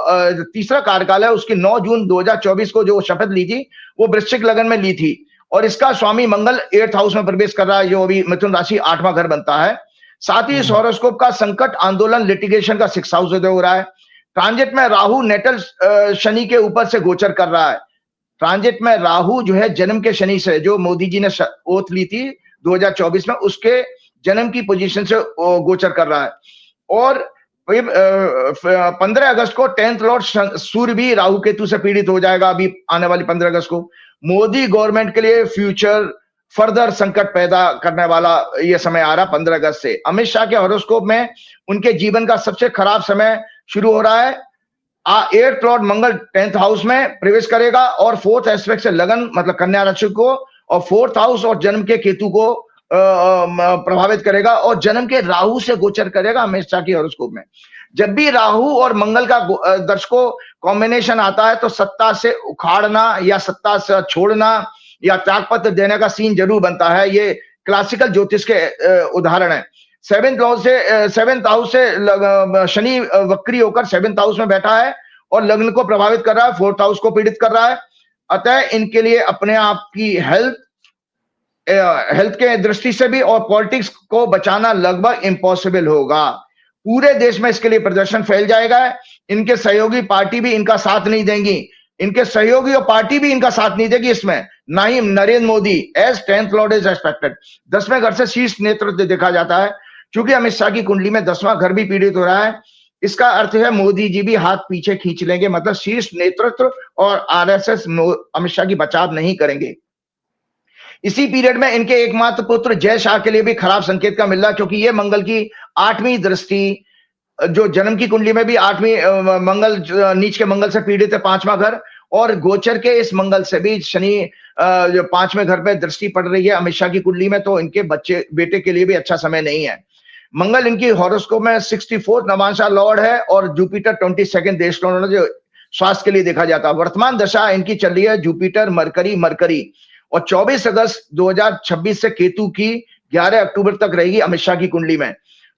तीसरा कार्यकाल है उसकी 9 जून 2024 को जो शपथ ली थी, वो वृश्चिक लगन में ली थी, और इसका स्वामी मंगल 8th हाउस में प्रवेश कर रहा है, जो अभी मिथुन राशि 8वां घर बनता है। साथ ही इस हॉरोस्कोप का संकट, आंदोलन, लिटिगेशन का 6th हाउस उदय हो रहा है। ट्रांजिट में राहु नेटल शनि के ऊपर से गोचर कर रहा है। ट्रांजिट में राहु जो है जन्म के शनि से, जो मोदी जी ने ओथ ली थी 2024 में, उसके जन्म की पोजीशन से गोचर कर रहा है। और 15 अगस्त को 10th लॉर्ड सूर्य भी राहु केतु से पीड़ित हो जाएगा, अभी आने वाली 15 अगस्त को। मोदी गवर्नमेंट के लिए फ्यूचर फर्दर संकट पैदा करने वाला यह समय आ रहा 15 अगस्त से। अमित शाह के हॉरोस्कोप में उनके जीवन का सबसे खराब समय शुरू हो रहा है। 8th लॉर्ड मंगल 10th हाउस में प्रवेश करेगा, और 4th एस्पेक्ट से लगन, मतलब कन्या राशि को, और 4th हाउस और जन्म के केतु को प्रभावित करेगा, और जन्म के राहु से गोचर करेगा अमित शाह की हॉरोस्कोप में। जब भी राहु और मंगल का दर्शकों कॉम्बिनेशन आता है, तो सत्ता से उखाड़ना या सत्ता से छोड़ना या त्यागपत्र देने का सीन जरूर बनता है। ये क्लासिकल ज्योतिष के उदाहरण है। 7th हाउस से शनि वक्री होकर 7th हाउस में बैठा है, और लग्न को प्रभावित कर रहा है, 4th हाउस को पीड़ित कर रहा है। अतः इनके लिए अपने आप की हेल्थ के दृष्टि से भी और पॉलिटिक्स को बचाना लगभग इम्पॉसिबल होगा। पूरे देश में इसके लिए प्रदर्शन फैल जाएगा। इनके सहयोगी पार्टी भी इनका साथ नहीं देंगी, इनके सहयोगी और पार्टी भी इनका साथ नहीं देगी इसमें, ना ही Narendra Modi, as 10th lord is expected. 10वें घर से शीर्ष नेतृत्व देखा जाता है। क्योंकि अमित शाह की कुंडली में 10वां घर भी पीड़ित हो रहा है, इसका अर्थ है मोदी जी भी हाथ पीछे खींच लेंगे, मतलब शीर्ष नेतृत्व और आरएसएस अमित शाह की बचाव नहीं करेंगे। इसी पीरियड में इनके एकमात्र पुत्र जय शाह के लिए भी खराब संकेत का मिल रहा है, क्योंकि ये मंगल की 8वीं दृष्टि, जो जन्म की कुंडली में भी 8वीं मंगल, नीच के मंगल से पीड़ित है 5वां घर, और गोचर के इस मंगल से भी शनि जो 5वें घर पे दृष्टि पड़ रही है अमित शाह की कुंडली में, तो इनके बच्चे बेटे के लिए भी अच्छा समय नहीं है। मंगल इनकी हॉरोस्कोप में 64 नवांशा लॉर्ड है और जुपिटर 22 देश लॉर्ड, जो स्वास्थ्य के लिए देखा जाता है। वर्तमान दशा इनकी चल रही है जुपिटर मरकरी और 24 अगस्त 2026 से केतु की 11 अक्टूबर तक रहेगी अमित शाह की कुंडली में।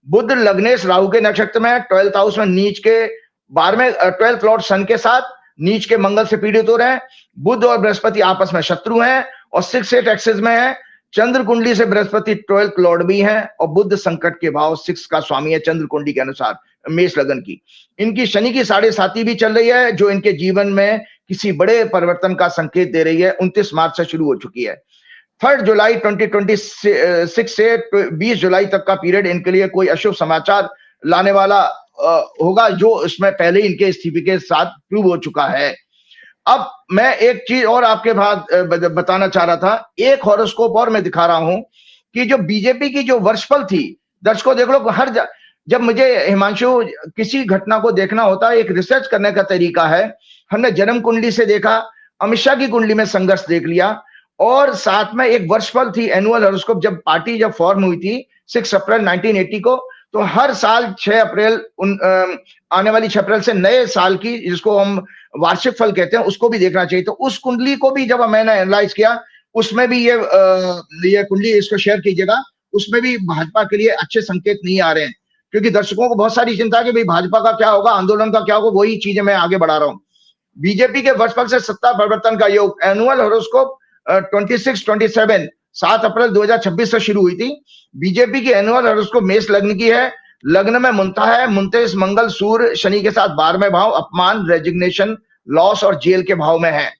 बुध लग्नेश राहु के नक्षत्र में 12th हाउस में नीच के 12th लॉर्ड सन के साथ नीच के मंगल से पीड़ित हो रहे हैं। बुध और बृहस्पति आपस में शत्रु हैं और 6-8 एक्सिस में है। चंद्र कुंडली से बृहस्पति 12th लॉर्ड भी है और बुध संकट के भाव 6 का स्वामी है चंद्र कुंडली के अनुसार मेष लगन की। इनकी शनि की 7.5 भी चल रही है जो इनके जीवन में किसी बड़े परिवर्तन का संकेत दे रही है। 29 मार्च से शुरू हो चुकी है। 3 जुलाई 2026 से 20 जुलाई तक का पीरियड इनके लिए कोई अशुभ समाचार लाने वाला होगा, जो इसमें पहले ही इनके स्थिति के साथ प्रूव हो चुका है। अब मैं एक चीज और आपके बाद बताना चाह रहा था। एक हॉरोस्कोप और मैं दिखा रहा हूं कि जो बीजेपी की जो वर्षफल थी, दर्शकों देख लो, जब मुझे हिमांशु किसी घटना को देखना होता है, एक रिसर्च करने का तरीका है। हमने जन्म कुंडली से देखा, अमित शाह की कुंडली में संघर्ष देख लिया और साथ में एक वर्षफल थी एनुअल हॉरोस्कोप। जब पार्टी फॉर्म हुई थी 6 अप्रैल 1980 को, तो हर साल 6 अप्रैल आने वाली 6 अप्रैल से नए साल की, जिसको हम वार्षिक फल कहते हैं, उसको भी देखना चाहिए। तो उस कुंडली को भी जब मैंने एनालाइज किया, उसमें भी ये कुंडली इसको शेयर कीजिएगा, उसमें भी भाजपा के लिए अच्छे संकेत नहीं आ रहे हैं, क्योंकि दर्शकों को बहुत सारी चिंता है कि भाई भाजपा का क्या होगा, आंदोलन का क्या होगा। वही चीजें मैं आगे बढ़ा रहा हूँ। बीजेपी के वर्षफल से सत्ता परिवर्तन का योग, एनुअल हॉरोस्कोप 26-27 7 अप्रैल 2026 से शुरू हुई थी। बीजेपी की एनुअल हॉरोस्कोप मेष लग्न की है। लग्न में मुंता है, मुंतेस मंगल सूर्य शनि के साथ 12वें भाव, अपमान, रेजिग्नेशन, लॉस और जेल के भाव में है।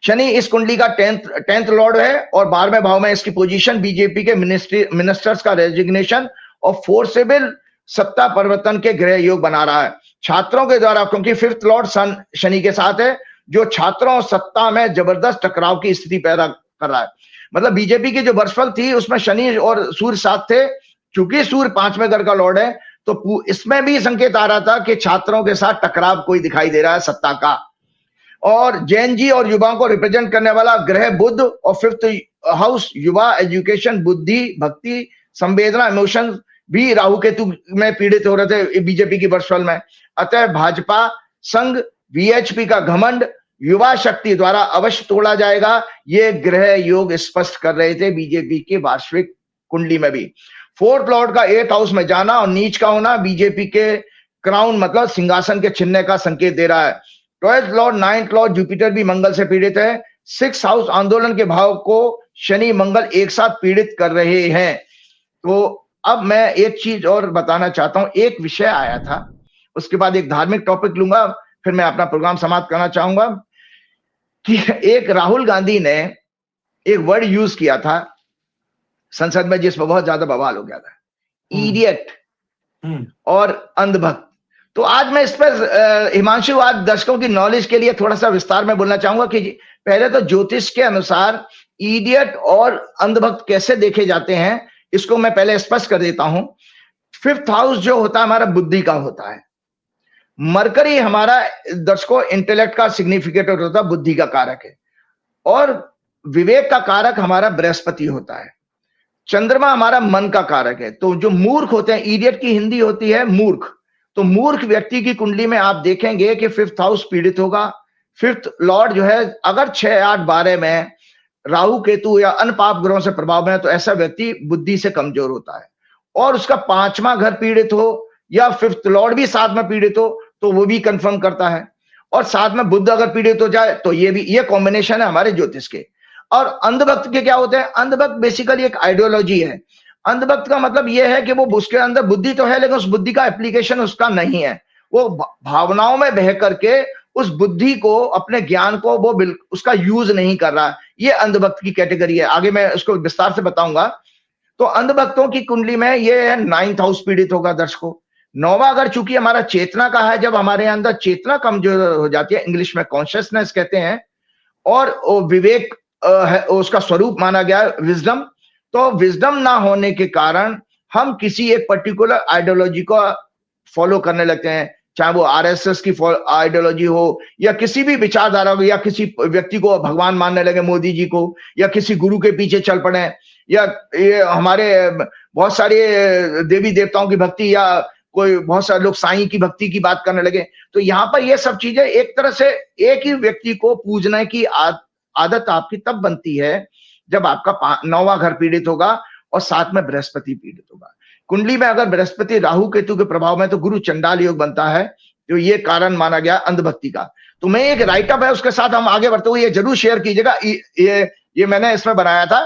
शनि इस कुंडली का 10th लॉर्ड है और 12वें भाव में इसकी पोजीशन बीजेपी के मिनिस्टर्स का रेजिग्नेशन और फोर्सेबल सत्ता परिवर्तन के ग्रह योग बना रहा है। छात्रों के द्वारा, क्योंकि 5th लॉर्ड सन शनि के साथ है, जो छात्रों सत्ता में जबरदस्त टकराव की स्थिति पैदा कर रहा है। मतलब बीजेपी की जो वर्षफल थी उसमें शनि और सूर्य साथ थे। चूंकि सूर्य 5वें घर का लॉर्ड है, तो इसमें भी संकेत आ रहा था कि छात्रों के साथ टकराव कोई दिखाई दे रहा है सत्ता का। और जैन जी और युवाओं को रिप्रेजेंट करने वाला ग्रह बुध और 5th हाउस युवा, एजुकेशन, बुद्धि, भक्ति, संवेदना, इमोशन भी राहु केतु में पीड़ित हो रहे थे बीजेपी की वर्षफल में। अतः भाजपा संघ, वीएचपी का घमंड युवा शक्ति द्वारा अवश्य तोड़ा जाएगा, ये ग्रह योग स्पष्ट कर रहे थे बीजेपी की वार्षिक कुंडली में भी। 4th लॉर्ड का 8th हाउस में जाना और नीच का होना बीजेपी के क्राउन मतलब सिंहासन के छिनने का संकेत दे रहा है। 12th Lord 9th Lord Jupiter भी मंगल से पीड़ित है। 6th हाउस आंदोलन के भाव को शनि मंगल एक साथ पीड़ित कर रहे हैं। तो अब मैं एक चीज और बताना चाहता हूं। एक विषय आया था, उसके बाद एक धार्मिक टॉपिक लूंगा, फिर मैं अपना प्रोग्राम समाप्त करना चाहूंगा। कि एक राहुल गांधी ने एक वर्ड यूज किया था संसद में जिसमें बहुत ज्यादा बवाल हो गया था, इडियट और अंधभक्त। तो आज मैं इस पर हिमांशु, आज दर्शकों की नॉलेज के लिए थोड़ा सा विस्तार में बोलना चाहूंगा कि पहले तो ज्योतिष के अनुसार इडियट और अंधभक्त कैसे देखे जाते हैं, इसको मैं पहले स्पष्ट कर देता हूं। 5th हाउस जो होता है हमारा बुद्धि का होता है। मरकरी हमारा दर्शकों इंटेलेक्ट का सिग्निफिकेटर होता है, बुद्धि का कारक है। और विवेक का कारक हमारा बृहस्पति होता है। चंद्रमा हमारा मन का कारक है। तो जो मूर्ख होते हैं, इडियट की हिंदी होती है मूर्ख। तो मूर्ख व्यक्ति की कुंडली में आप देखेंगे कि 5th हाउस पीड़ित होगा। 5th लॉर्ड जो है अगर 6, 8, 12 में राहु केतु या अन्य पाप ग्रहों से प्रभाव में है, तो ऐसा व्यक्ति बुद्धि से कमजोर होता है। और उसका 5वां घर पीड़ित हो या 5th लॉर्ड भी साथ में पीड़ित हो, तो वो भी कंफर्म करता है। और साथ में बुध अगर पीड़ित हो जाए, तो ये कॉम्बिनेशन है हमारे ज्योतिष के। और अंधभक्त के क्या होते हैं? अंधभक्त बेसिकली एक आइडियोलॉजी है। अंधभक्त का मतलब यह है कि वो उसके अंदर बुद्धि तो है, लेकिन उस बुद्धि का एप्लीकेशन उसका नहीं है। वो भावनाओं में बह करके उस बुद्धि को, अपने ज्ञान को वो उसका यूज नहीं कर रहा है। ये अंधभक्त की कैटेगरी है। आगे मैं उसको विस्तार से बताऊंगा। तो अंधभक्तों की कुंडली में ये है 9th हाउस पीड़ित होगा दर्शकों। 9वां अगर चूंकि हमारा चेतना का है, जब हमारे अंदर चेतना कमजोर हो जाती है, इंग्लिश में कॉन्शियसनेस कहते हैं, और विवेक उसका स्वरूप माना गया है विजडम। तो विजडम ना होने के कारण हम किसी एक पर्टिकुलर आइडियोलॉजी को फॉलो करने लगते हैं। चाहे वो आरएसएस की आइडियोलॉजी हो या किसी भी विचारधारा हो, या किसी व्यक्ति को भगवान मानने लगे मोदी जी को, या किसी गुरु के पीछे चल पड़े, या ये हमारे बहुत सारे देवी देवताओं की भक्ति, या कोई बहुत सारे लोग साईं की भक्ति की बात करने लगे। तो यहाँ पर ये सब चीजें एक तरह से एक ही व्यक्ति को पूजने की आदत आपकी तब बनती है जब आपका 9वां घर पीड़ित होगा और साथ में बृहस्पति पीड़ित होगा। कुंडली में अगर बृहस्पति राहु केतु के प्रभाव में तो गुरु चंडाल योग बनता है, तो ये कारण माना गया अंधभक्ति का। तो मैं एक राइटअप है उसके साथ हम आगे बढ़ते हुए ये जरूर शेयर कीजिएगा। ये मैंने इसमें बनाया था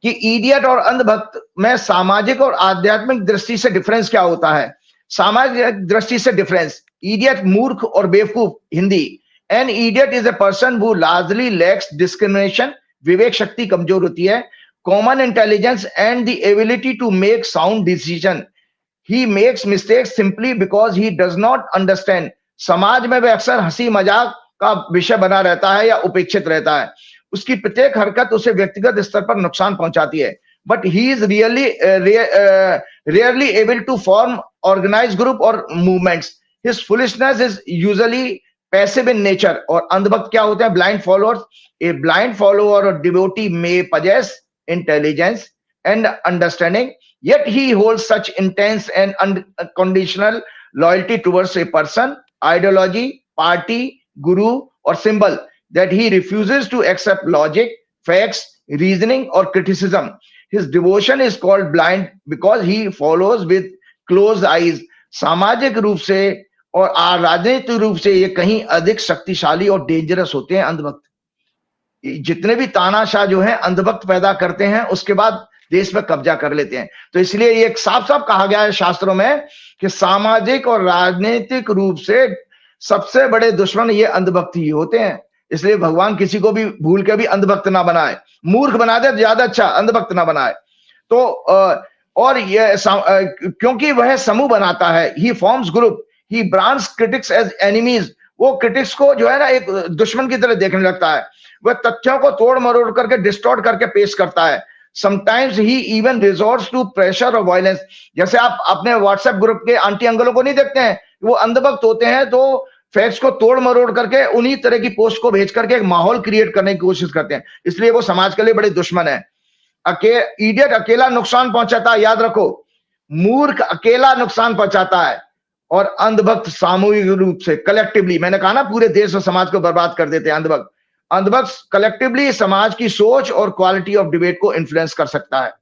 कि इडियट और अंधभक्त में सामाजिक और आध्यात्मिक दृष्टि से डिफरेंस क्या होता है। सामाजिक दृष्टि से डिफरेंस, इडियट मूर्ख और बेवकूफ, Hindi. An idiot is a person who largely lacks discrimination, विवेक शक्ति कमजोर होती है, common intelligence and the ability to make sound decision. He makes mistakes simply because he does not understand. समाज में वह अक्सर हंसी मजाक का विषय बना रहता है या उपेक्षित रहता है। उसकी प्रत्येक हरकत उसे व्यक्तिगत स्तर पर नुकसान पहुंचाती है, but he is rarely able to form organise group और movements. His foolishness is usually passive in nature. और अंधभक्त क्या होते हैं? Blind followers. A blind follower और devotee may possess intelligence and understanding, yet he holds such intense and unconditional loyalty towards a person, ideology, party, guru or symbol that he refuses to accept logic, facts, reasoning or criticism. His devotion is called blind because he follows with closed eyes. सामाजिक रूप से और राजनीतिक रूप से ये कहीं अधिक शक्तिशाली और डेंजरस होते हैं अंधभक्त। जितने भी तानाशाह जो हैं अंधभक्त पैदा करते हैं, उसके बाद देश पर कब्जा कर लेते हैं। तो इसलिए ये साफ साफ कहा गया है शास्त्रों में कि सामाजिक और राजनीतिक रूप से सबसे बड़े दुश्मन ये अंधभक्त ही होते हैं। इसलिए भगवान किसी को भी भूल के भी अंधभक्त ना बनाए, मूर्ख बना दे ज्यादा अच्छा, अंधभक्त ना बनाए। तो और ये क्योंकि वह समूह बनाता है, ही फॉर्म्स ग्रुप, ही ब्रांड्स क्रिटिक्स एज एनिमीज। वो क्रिटिक्स को जो है ना एक दुश्मन की तरह देखने लगता है। वह तथ्यों को तोड़ मरोड़ करके डिस्टॉर्ट करके पेश करता है। Sometimes he even resorts to pressure और वायलेंस। जैसे आप अपने व्हाट्सएप ग्रुप के आंटी अंकलों को नहीं देखते हैं, वो अंधभक्त होते हैं तो फैक्ट्स को तोड़ मरोड़ करके उन्हीं तरह की पोस्ट को भेज करके एक माहौल क्रिएट करने की कोशिश करते हैं। इसलिए वो समाज के लिए बड़े दुश्मन है। इडियट अकेला नुकसान पहुंचाता है, याद रखो, मूर्ख अकेला नुकसान पहुंचाता है और अंधभक्त सामूहिक रूप से कलेक्टिवली, मैंने कहा ना पूरे देश और समाज को बर्बाद कर देते हैं अंधभक्त। अंधभक्त कलेक्टिवली समाज की सोच और क्वालिटी ऑफ डिबेट को इन्फ्लुएंस कर सकता है।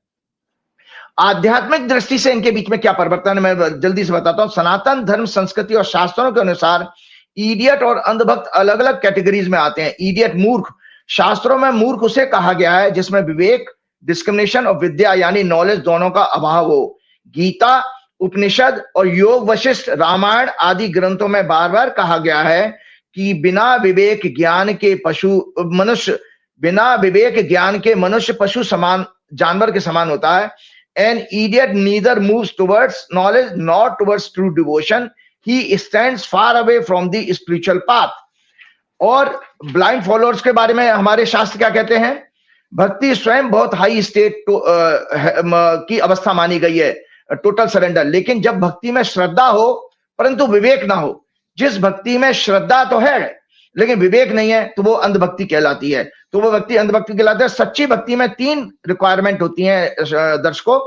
आध्यात्मिक दृष्टि से इनके बीच में क्या परिवर्तन है मैं जल्दी से बताता हूं। सनातन धर्म, संस्कृति और शास्त्रों के अनुसार इडियट और अंधभक्त अलग अलग कैटेगरीज में आते हैं। इडियट मूर्ख, शास्त्रों में मूर्ख उसे कहा गया है जिसमें विवेक, डिस्क्रिमिनेशन और विद्या यानी नॉलेज दोनों का अभाव हो। गीता, उपनिषद और योग, वशिष्ठ, रामायण आदि ग्रंथों में बार बार कहा गया है कि बिना विवेक ज्ञान के मनुष्य पशु समान, जानवर के समान होता है। An idiot neither moves towards knowledge nor towards true devotion. He stands far away from the spiritual path. और ब्लाइंड फॉलोअर्स के बारे में हमारे शास्त्र क्या कहते हैं? भक्ति स्वयं बहुत हाई स्टेट की अवस्था मानी गई है, टोटल सरेंडर। लेकिन जब भक्ति में श्रद्धा हो परंतु विवेक ना हो, जिस भक्ति में श्रद्धा तो है लेकिन विवेक नहीं है, तो वो अंधभक्ति कहलाती है। तो वो व्यक्ति अंधभक्ति कहलाता है। सच्ची भक्ति में 3 रिक्वायरमेंट होती हैं दर्शकों: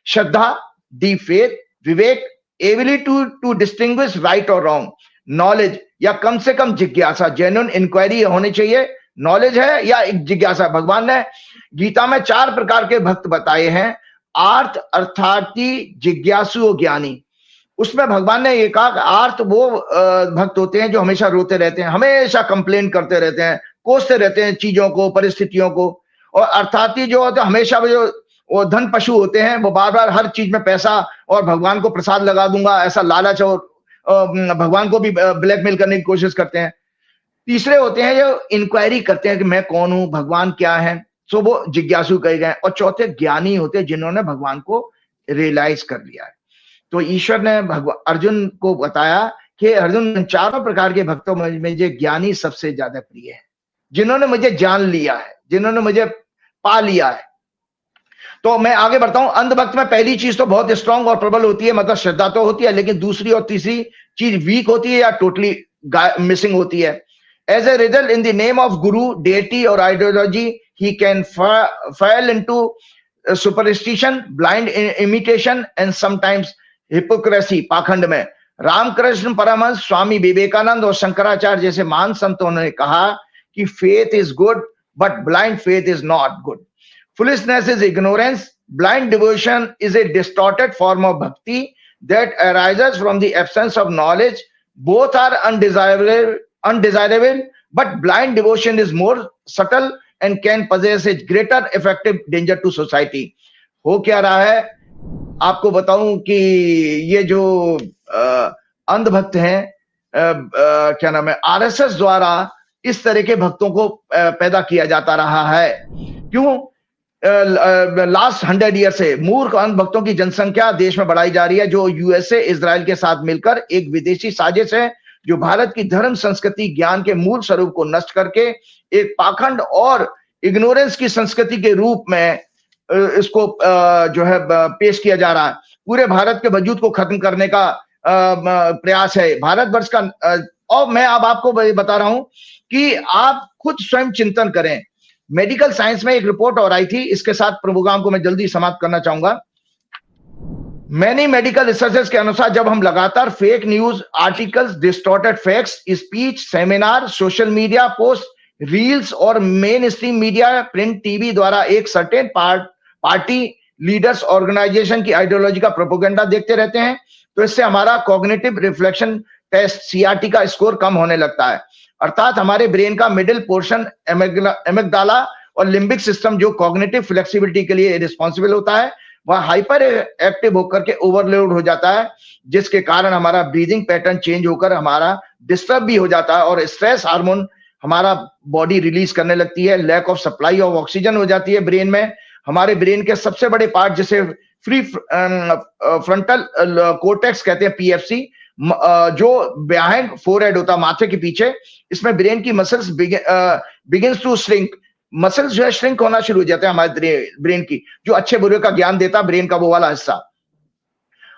श्रद्धा, डीप फेथ, विवेक, एबिलिटी टू डिस्टिंग्विश राइट और रॉन्ग, नॉलेज या कम से कम जिज्ञासा, जेन्युइन इंक्वायरी होनी चाहिए। नॉलेज है या एक जिज्ञासा। भगवान ने गीता में 4 प्रकार के भक्त बताए हैं: आर्थ, अर्थार्थी, जिज्ञासु और ज्ञानी। उसमें भगवान ने ये कहा आर्थ वो भक्त होते हैं जो हमेशा रोते रहते हैं, हमेशा कंप्लेन करते रहते हैं, कोसते रहते हैं चीजों को, परिस्थितियों को। और अर्थार्थी जो होते हैं हमेशा वो धन पशु होते हैं, वो बार बार हर चीज में पैसा और भगवान को प्रसाद लगा दूंगा ऐसा लालच और भगवान को भी ब्लैकमेल करने की कोशिश करते हैं। तीसरे होते हैं जो इंक्वायरी करते हैं कि मैं कौन हूं, भगवान क्या है, सो वो जिज्ञासु कहे गए। और चौथे ज्ञानी होते हैं जिन्होंने भगवान को रियलाइज कर लिया है। तो ईश्वर ने अर्जुन को बताया कि अर्जुन, 4 प्रकार के भक्तों में मुझे ज्ञानी सबसे ज्यादा प्रिय है, जिन्होंने मुझे जान लिया है, जिन्होंने मुझे पा लिया है। तो मैं आगे बढ़ता हूं। अंधभक्त में पहली चीज तो बहुत स्ट्रांग और प्रबल होती है, मतलब श्रद्धा तो होती है, लेकिन दूसरी और तीसरी चीज वीक होती है या टोटली मिसिंग होती है। As a result, in the name of guru, deity और ideology, he can fall into superstition, blind imitation and sometimes hypocrisy, पाखंड में। रामकृष्ण परमहंस, स्वामी विवेकानंद और शंकराचार्य जैसे महान संतों ने कहा कि faith is good but blind faith is not good. Foolishness is ignorance, blind devotion is a distorted form of भक्ति that arises from the absence of knowledge. Both are undesirable, but blind devotion is more subtle and can possess a greater effective danger to society. हो क्या रहा है आपको बताऊं कि ये जो अंधभक्त हैं, क्या नाम है, आरएसएस द्वारा इस तरह के भक्तों को पैदा किया जाता रहा है। क्यों? लास्ट 100 ईयर से मूर्ख अंध भक्तों की जनसंख्या देश में बढ़ाई जा रही है, जो यूएसए इजराइल के साथ मिलकर एक विदेशी साजिश है जो भारत की धर्म, संस्कृति, ज्ञान के मूल स्वरूप को नष्ट करके एक पाखंड और इग्नोरेंस की संस्कृति के रूप में इसको जो है पेश किया जा रहा है। पूरे भारत के वजूद को खत्म करने का प्रयास है भारतवर्ष का। और मैं अब आपको बता रहा हूं कि आप खुद स्वयं चिंतन करें। मेडिकल साइंस में एक रिपोर्ट और आई थी, इसके साथ प्रोग्राम को मैं जल्दी समाप्त करना चाहूंगा। मैनी मेडिकल रिसर्चर्स के अनुसार जब हम लगातार fake news articles, distorted facts, speech, seminar, social media post, reels और mainstream media, print, TV द्वारा एक सर्टेन पार्टी, लीडर्स, ऑर्गेनाइजेशन की आइडियोलॉजी का प्रोपेगेंडा देखते रहते हैं, तो इससे हमारा कॉग्निटिव रिफ्लेक्शन टेस्ट, सीआरटी का स्कोर कम होने लगता है। अर्थात हमारे ब्रेन का मिडिल पोर्शन, एमिग्डाला और लिम्बिक सिस्टम, जो कॉग्निटिव फ्लेक्सिबिलिटी के लिए रिस्पॉन्सिबल होता है, वह हाइपर एक्टिव होकर के ओवरलोड हो जाता है, जिसके कारण हमारा ब्रीदिंग पैटर्न चेंज होकर हमारा डिस्टर्ब भी हो जाता है और स्ट्रेस हार्मोन हमारा बॉडी रिलीज करने लगती है। Lack of supply of oxygen हो जाती है ब्रेन में। हमारे ब्रेन के सबसे बड़े पार्ट जिसे फ्री फ्रंटल कोर्टेक्स कहते हैं, पीएफसी, जो बिहाइंड फोरहेड होता है, माथे के पीछे, इसमें ब्रेन की muscles begins to shrink. Muscles जो है श्रिंक होना शुरू हो जाते हैं हमारे ब्रेन की, जो अच्छे बुरे का ज्ञान देता ब्रेन का वो वाला हिस्सा।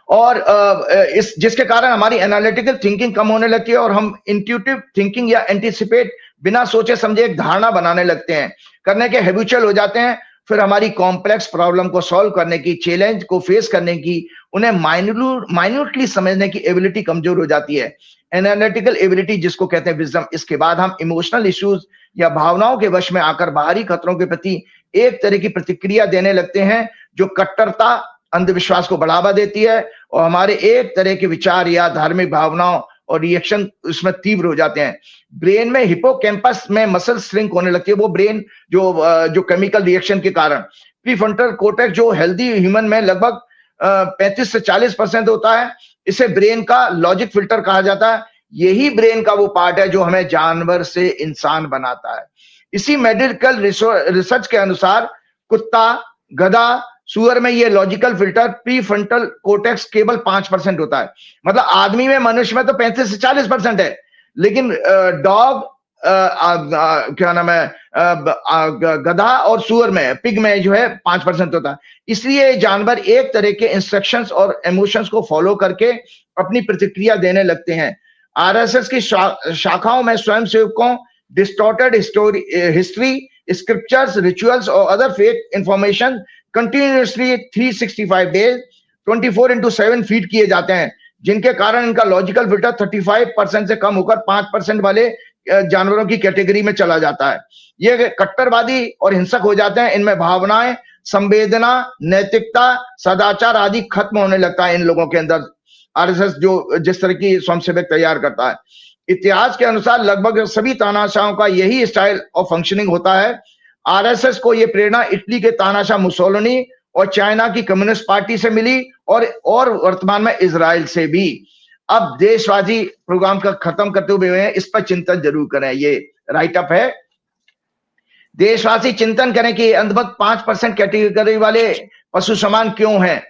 और इस जिसके कारण हमारी एनालिटिकल थिंकिंग कम होने लगती है और हम इंट्यूटिव थिंकिंग या एंटीसिपेट, बिना सोचे समझे एक धारणा बनाने लगते हैं, करने के हैबिचुअल हो जाते हैं। फिर हमारी कॉम्प्लेक्स प्रॉब्लम को सॉल्व करने की, चैलेंज को फेस करने की, उन्हें माइन्यूटली समझने की एबिलिटी कमजोर हो जाती है, एनालिटिकल एबिलिटी जिसको कहते हैं विजडम। इसके बाद हम इमोशनल इश्यूज या भावनाओं के वश में आकर बाहरी खतरों के प्रति एक तरह की प्रतिक्रिया देने लगते हैं, जो कट्टरता, अंधविश्वास को बढ़ावा देती है और हमारे एक तरह के विचार या धार्मिक भावनाओं और रिएक्शन उसमें तीव्र हो जाते हैं। ब्रेन में हिपोकैम्पस में मसल श्रिंक होने लगती है, वो ब्रेन जो केमिकल रिएक्शन के कारण। प्रीफ्रंटल कोर्टेक्स जो हेल्दी ह्यूमन में लगभग 35 से 40% होता है, इसे ब्रेन का लॉजिक फिल्टर कहा जाता है। यही ब्रेन का वो पार्ट है जो हमें जानवर से इंसान बनाता है। इसी मेडिकल रिसर्च के अनुसार कुत्ता, गधा, सुअर में ये लॉजिकल फिल्टर प्रीफ्रंटल कोर्टेक्स केवल 5% होता है। मतलब आदमी में, मनुष्य में तो 35 से 40% है, लेकिन डॉग, क्या नाम है, गधा और सुअर में, पिग में जो है 5% होता है। इसलिए जानवर एक तरह के इंस्ट्रक्शंस और इमोशंस को फॉलो करके अपनी प्रतिक्रिया देने लगते हैं। आरएसएस की शाखाओं में स्वयंसेवकों, डिस्टॉर्टेड हिस्ट्री, स्क्रिप्चर्स, रिचुअल्स और other fake information continuously 365 days 24/7 feed किए जाते हैं, जिनके कारण इनका लॉजिकल फिल्टर 35% से कम होकर 5% वाले जानवरों की कैटेगरी में चला जाता है। ये कट्टरवादी और हिंसक हो जाते हैं। इनमें भावनाएं, संवेदना, नैतिकता, सदाचार आदि खत्म होने लगता है इन लोगों के अंदर। आरएसएस जो जिस तरह की स्वयंसेवक तैयार करता है, इतिहास के अनुसार लगभग सभी तानाशाहों का यही स्टाइल ऑफ फंक्शनिंग होता है। आरएसएस को यह प्रेरणा इटली के तानाशाह मुसोलिनी और चाइना की कम्युनिस्ट पार्टी से मिली और वर्तमान में इजराइल से भी। अब देशवासी प्रोग्राम का खत्म करते हुए हैं, इस पर चिंतन जरूर करें। ये राइट अप है। देशवासी चिंतन करें कि अंधभक्त 5% कैटेगरी वाले पशु समान क्यों हैं।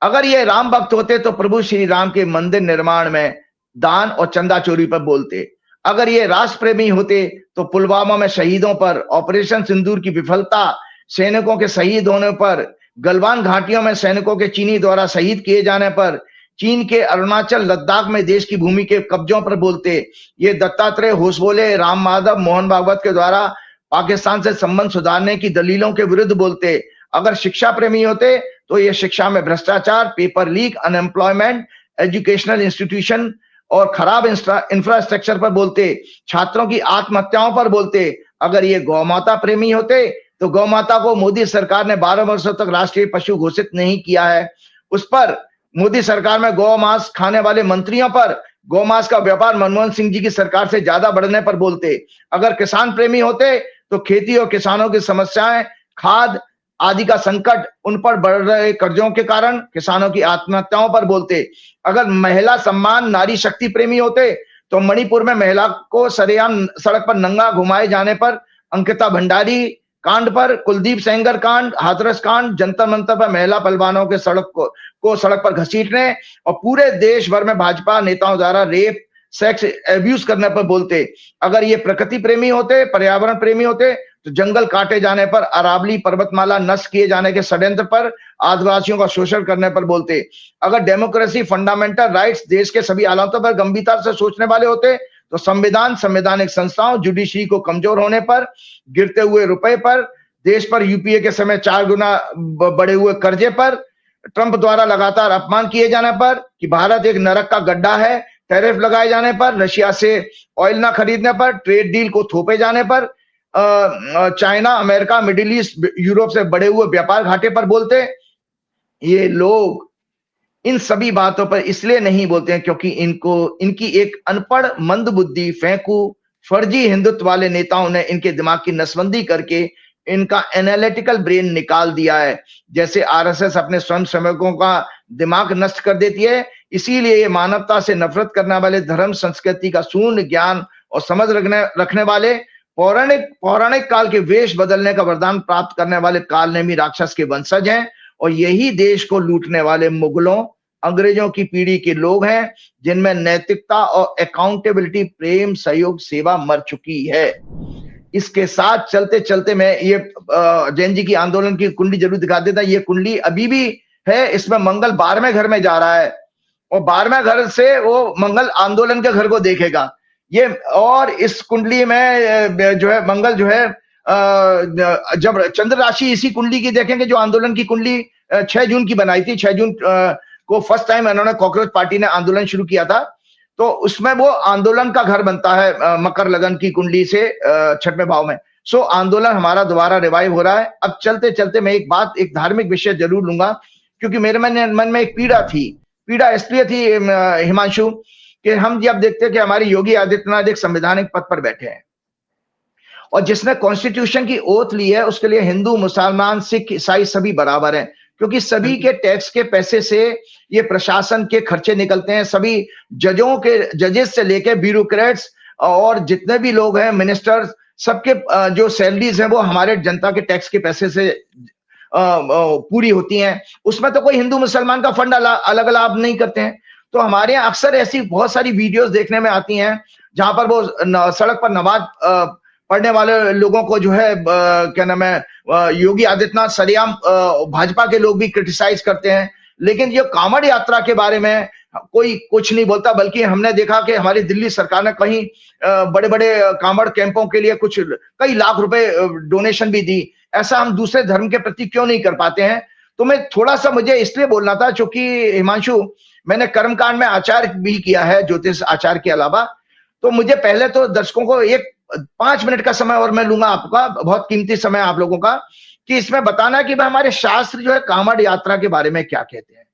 अगर ये राम भक्त होते तो प्रभु श्री राम के मंदिर निर्माण में दान और चंदा चोरी पर बोलते। अगर ये राष्ट्र प्रेमी होते तो पुलवामा में शहीदों पर, ऑपरेशन सिंदूर की विफलता, सैनिकों के शहीद होने पर, गलवान घाटियों में सैनिकों के चीनी द्वारा शहीद किए जाने पर, चीन के अरुणाचल लद्दाख में देश की भूमि के कब्जों पर बोलते, ये दत्तात्रेय होसबोले, राम माधव, मोहन भागवत के द्वारा पाकिस्तान से संबंध सुधारने की दलीलों के विरुद्ध बोलते। अगर शिक्षा प्रेमी होते तो ये शिक्षा में भ्रष्टाचार, paper leak, unemployment, educational institution और खराब इंफ्रास्ट्रक्चर पर बोलते, छात्रों की आत्महत्याओं पर बोलते। अगर ये गौ माता प्रेमी होते तो गौ माता को मोदी सरकार ने 12 वर्षों तक राष्ट्रीय पशु घोषित नहीं किया है, उस पर मोदी सरकार में गौ मांस खाने वाले मंत्रियों पर गौ मांस का व्यापार मनमोहन सिंह जी की सरकार से ज्यादा बढ़ने पर बोलते। अगर किसान प्रेमी होते तो खेती और किसानों की समस्याएं, खाद आदि का संकट, उन पर बढ़ रहे कर्जों के कारण किसानों की आत्महत्याओं पर बोलते। अगर महिला सम्मान, नारी शक्ति प्रेमी होते तो मणिपुर में महिला को सरेआम सड़क पर नंगा घुमाए जाने पर, अंकिता भंडारी कांड पर, कुलदीप सेंगर कांड, हाथरस कांड, जंतर मंतर पर महिला पहलवानों के सड़क पर घसीटने और पूरे देश भर में भाजपा नेताओं द्वारा रेप, सेक्स एब्यूज करने पर बोलते। अगर ये प्रकृति प्रेमी होते, पर्यावरण प्रेमी होते तो जंगल काटे जाने पर, अरावली पर्वतमाला नष्ट किए जाने के षड्यंत्र पर, आदिवासियों का शोषण करने पर बोलते। अगर डेमोक्रेसी, फंडामेंटल राइट्स, देश के सभी हालातों पर गंभीरता से सोचने वाले होते तो संविधान, संवैधानिक संस्थाओं, जुडिशरी को कमजोर होने पर, गिरते हुए रुपए पर, देश पर यूपीए के समय 4 गुना बढ़े हुए कर्जे पर, ट्रंप द्वारा लगातार अपमान किए जाने पर कि भारत एक नरक का गड्ढा है, टैरिफ लगाए जाने पर, रशिया से ऑयल ना खरीदने पर, ट्रेड डील को थोपे जाने पर, China, America, middle east, Europe से बढ़े हुए व्यापार घाटे पर बोलते। ये लोग इन सभी बातों पर इसलिए नहीं बोलते हैं क्योंकि इनकी एक अनपढ़, मंदबुद्धि, फेंकू, फर्जी हिंदुत्व वाले नेताओं ने इनके दिमाग की नसबंदी करके इनका एनालिटिकल ब्रेन निकाल दिया है। जैसे आरएसएस अपने स्वयं सेवकों का दिमाग नष्ट कर देती है, इसीलिए ये मानवता से नफरत करने वाले, धर्म संस्कृति का शून्य ज्ञान और समझ रखने वाले, पौराणिक काल के वेश बदलने का वरदान प्राप्त करने वाले कालनेमी राक्षस के वंशज हैं और यही देश को लूटने वाले मुगलों, अंग्रेजों की पीढ़ी के लोग हैं जिनमें नैतिकता और अकाउंटेबिलिटी, प्रेम, सहयोग, सेवा मर चुकी है। इसके साथ चलते चलते मैं ये जैन जी की आंदोलन की कुंडली जरूर दिखा देता। ये कुंडली अभी भी है, इसमें मंगल 12वें घर में जा रहा है और 12वें घर से वो मंगल आंदोलन के घर को देखेगा। ये और इस कुंडली में जो है मंगल जो है जब चंद्र राशि इसी कुंडली की देखेंगे, जो आंदोलन की कुंडली 6 जून की बनाई थी, 6 जून को फर्स्ट टाइम इन्होंने कॉकरोच पार्टी ने आंदोलन शुरू किया था, तो उसमें वो आंदोलन का घर बनता है मकर लगन की कुंडली से 6वें भाव में। सो आंदोलन हमारा दोबारा रिवाइव हो रहा है। अब चलते चलते मैं एक धार्मिक विषय जरूर लूंगा क्योंकि मेरे मन में एक पीड़ा थी। पीड़ा इसलिए थी हिमांशु कि हम जब देखते हैं कि हमारे योगी आदित्यनाथ एक संवैधानिक पद पर बैठे हैं और जिसने कॉन्स्टिट्यूशन की ओथ ली है, उसके लिए हिंदू, मुसलमान, सिख, ईसाई सभी बराबर हैं क्योंकि सभी के टैक्स के पैसे से ये प्रशासन के खर्चे निकलते हैं। सभी जजेस से लेके ब्यूरोक्रेट्स और जितने भी लोग हैं, मिनिस्टर्स, सबके जो सैलरीज हैं वो हमारे जनता के टैक्स के पैसे से पूरी होती हैं। उसमें तो कोई हिंदू मुसलमान का फंड अलग लाभ नहीं करते हैं। तो हमारे यहाँ अक्सर ऐसी बहुत सारी वीडियोस देखने में आती हैं जहां पर वो सड़क पर नमाज पढ़ने वाले लोगों को जो है क्या नाम है, योगी आदित्यनाथ सरेआम भाजपा के लोग भी क्रिटिसाइज करते हैं, लेकिन ये कांवड़ यात्रा के बारे में कोई कुछ नहीं बोलता। बल्कि हमने देखा कि हमारी दिल्ली सरकार ने कहीं बड़े बड़े कांवड़ कैंपों के लिए कई लाख रुपए डोनेशन भी दी। ऐसा हम दूसरे धर्म के प्रति क्यों नहीं कर पाते हैं? तो मैं थोड़ा सा मुझे इसलिए बोलना था क्योंकि हिमांशु, मैंने कर्मकांड में आचार भी किया है, ज्योतिष आचार के अलावा। तो मुझे पहले तो दर्शकों को 5 मिनट का समय और मैं लूंगा, आपका बहुत कीमती समय आप लोगों का, कि इसमें बताना कि हमारे शास्त्र जो है कांवड़ यात्रा के बारे में क्या कहते हैं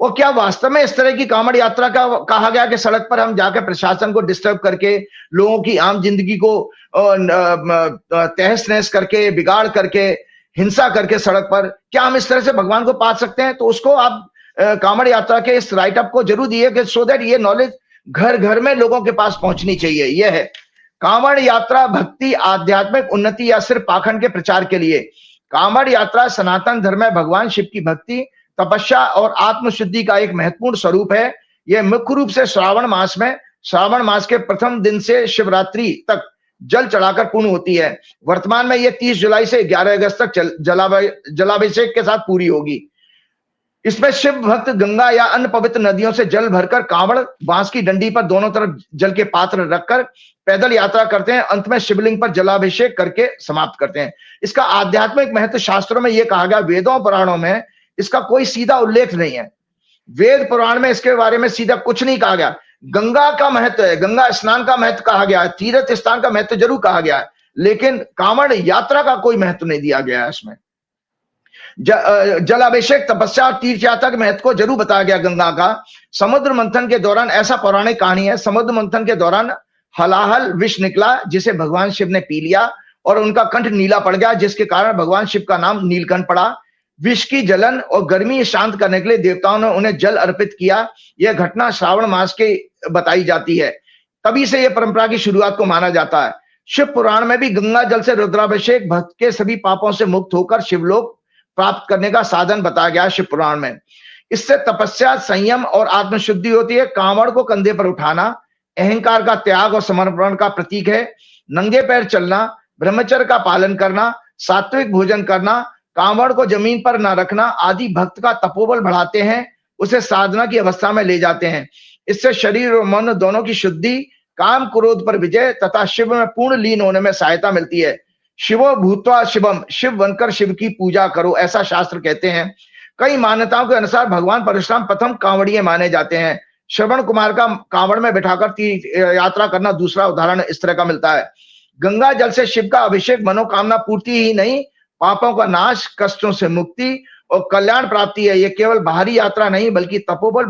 और क्या वास्तव में इस तरह की कांवड़ यात्रा का कहा गया कि सड़क पर हम जाकर प्रशासन को डिस्टर्ब करके, लोगों की आम जिंदगी को तहस नहस करके, बिगाड़ करके, हिंसा करके सड़क पर, क्या हम इस तरह से भगवान को पा सकते हैं? तो उसको आप कांवड़ यात्रा के इस राइटअप को जरूर दिए कि सो दैट ये नॉलेज घर घर में लोगों के पास पहुंचनी चाहिए। यह है कांवड़ यात्रा भक्ति, आध्यात्मिक उन्नति या सिर्फ पाखंड के प्रचार के लिए? कांवड़ यात्रा सनातन धर्म में भगवान शिव की भक्ति, तपस्या और आत्मशुद्धि का एक महत्वपूर्ण स्वरूप है। यह मुख्य रूप से श्रावण मास के प्रथम दिन से शिवरात्रि तक जल चढ़ाकर पूर्ण होती है। वर्तमान में यह 30 जुलाई से 11 अगस्त तक जलाभिषेक के साथ पूरी होगी। इसमें शिव भक्त गंगा या अन्य पवित्र नदियों से जल भरकर कांवड़ बांस की डंडी पर दोनों तरफ जल के पात्र रखकर पैदल यात्रा करते हैं। अंत में शिवलिंग पर जलाभिषेक करके समाप्त करते हैं। इसका आध्यात्मिक महत्व शास्त्रों में यह कहा गया, वेदों पुराणों में इसका कोई सीधा उल्लेख नहीं है। वेद पुराण में इसके बारे में सीधा कुछ नहीं कहा गया। गंगा का महत्व है, गंगा स्नान का महत्व कहा गया है, तीर्थ स्थान का महत्व जरूर कहा गया है, लेकिन कांवड़ यात्रा का कोई महत्व नहीं दिया गया है। इसमें जलाभिषेक, तपस्या और तीर्थ यात्रा के महत्व को जरूर बताया गया गंगा का। समुद्र मंथन के दौरान, ऐसा पौराणिक कहानी है, समुद्र मंथन के दौरान हलाहल विष निकला जिसे भगवान शिव ने पी लिया और उनका कंठ नीला पड़ गया, जिसके कारण भगवान शिव का नाम नीलकंठ पड़ा। विष की जलन और गर्मी शांत करने के लिए देवताओं ने उन्हें जल अर्पित किया। यह घटना श्रावण मास के बताई जाती है, तभी से यह परंपरा की शुरुआत को माना जाता है। शिव पुराण में भी गंगा जल से रुद्राभिषेक भक्त के सभी पापों से मुक्त होकर शिवलोक प्राप्त करने का साधन बताया गया शिव पुराण में। इससे तपस्या, संयम और आत्मशुद्धि होती है। कांवड़ को कंधे पर उठाना अहंकार का त्याग और समर्पण का प्रतीक है। नंगे पैर चलना, ब्रह्मचर्य का पालन करना, सात्विक भोजन करना, कांवड़ को जमीन पर न रखना आदि भक्त का तपोबल बढ़ाते हैं, उसे साधना की अवस्था में ले जाते हैं। इससे शरीर और मन दोनों की शुद्धि, काम क्रोध पर विजय तथा शिव में पूर्ण लीन होने में सहायता मिलती है। शिवो भूत्वा शिवम, शिव बनकर शिव की पूजा करो, ऐसा शास्त्र कहते हैं। कई मान्यताओं के अनुसार भगवान परशुराम प्रथम कांवड़िए माने जाते हैं। श्रवण कुमार का कांवड़ में बैठाकर यात्रा करना दूसरा उदाहरण इस तरह का मिलता है। गंगा जल से शिव का अभिषेक मनोकामना पूर्ति ही नहीं, पापों का नाश, कष्टों से मुक्ति और कल्याण प्राप्ति है। यह केवल बाहरी यात्रा नहीं बल्कि तपोबल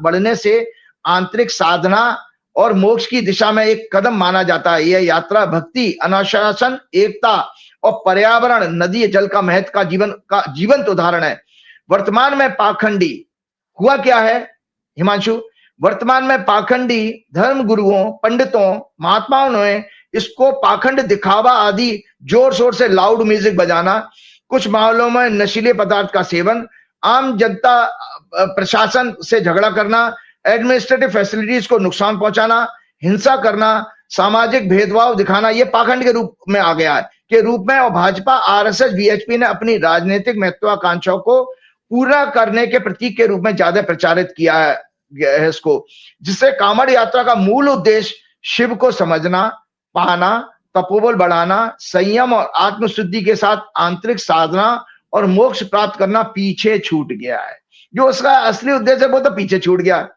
बढ़ने से आंतरिक साधना और मोक्ष की दिशा में एक कदम माना जाता है। यह यात्रा भक्ति, अनुशासन, एकता और पर्यावरण, नदी जल का महत्व का जीवंत उदाहरण है। वर्तमान में पाखंडी हुआ क्या है हिमांशु? वर्तमान में पाखंडी धर्म गुरुओं, पंडितों, महात्माओं ने इसको पाखंड दिखावा आदि जोर शोर से लाउड म्यूजिक बजाना, कुछ मामलों में नशीले पदार्थ का सेवन, आम जनता प्रशासन से झगड़ा करना, एडमिनिस्ट्रेटिव फैसिलिटीज को नुकसान पहुंचाना, हिंसा करना, सामाजिक भेदभाव दिखाना, यह पाखंड के रूप में आ गया है के रूप में। और भाजपा, आरएसएस, बीएचपी ने अपनी राजनीतिक महत्वाकांक्षाओं को पूरा करने के प्रतीक के रूप में ज्यादा प्रचारित किया है इसको, जिससे कांवड़ यात्रा का मूल उद्देश्य शिव को समझना, पाना, तपोबल बढ़ाना, संयम और आत्मशुद्धि के साथ आंतरिक साधना और मोक्ष प्राप्त करना पीछे छूट गया है। जो उसका असली उद्देश्य है वो तो पीछे छूट गया।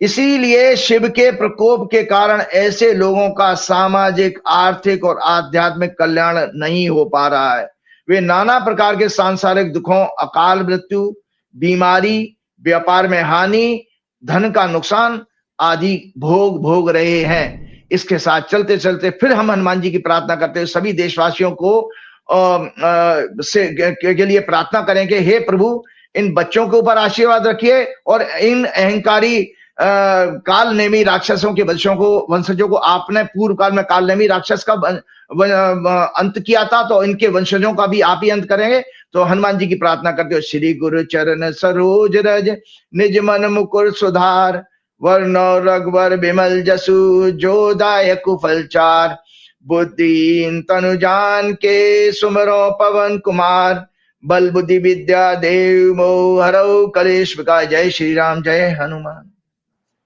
इसीलिए शिव के प्रकोप के कारण ऐसे लोगों का सामाजिक, आर्थिक और आध्यात्मिक कल्याण नहीं हो पा रहा है। वे नाना प्रकार के सांसारिक दुखों, अकाल मृत्यु, बीमारी, व्यापार में हानि, धन का नुकसान आदि भोग रहे हैं। इसके साथ चलते चलते फिर हम हनुमान जी की प्रार्थना करते हैं, सभी देशवासियों को के लिए प्रार्थना करेंगे, हे प्रभु इन बच्चों के ऊपर आशीर्वाद रखिए और इन अहंकारी काल नेमी राक्षसों के वंशजों को आपने पूर्व काल में काल नेमी राक्षस का अंत किया था, तो इनके वंशजों का भी आप ही अंत करेंगे। तो हनुमान जी की प्रार्थना करते हो, श्री गुरु चरण सरोज रज निज मन मुकुर सुधार, वर्ण रघुवर बिमल जसु जो दायक फल चार, बुद्धिहीन तनु जान के सुमरो पवन कुमार, बल बुद्धि विद्या देव मोह हरौ कलेश विकार। जय श्री राम, जय हनुमान।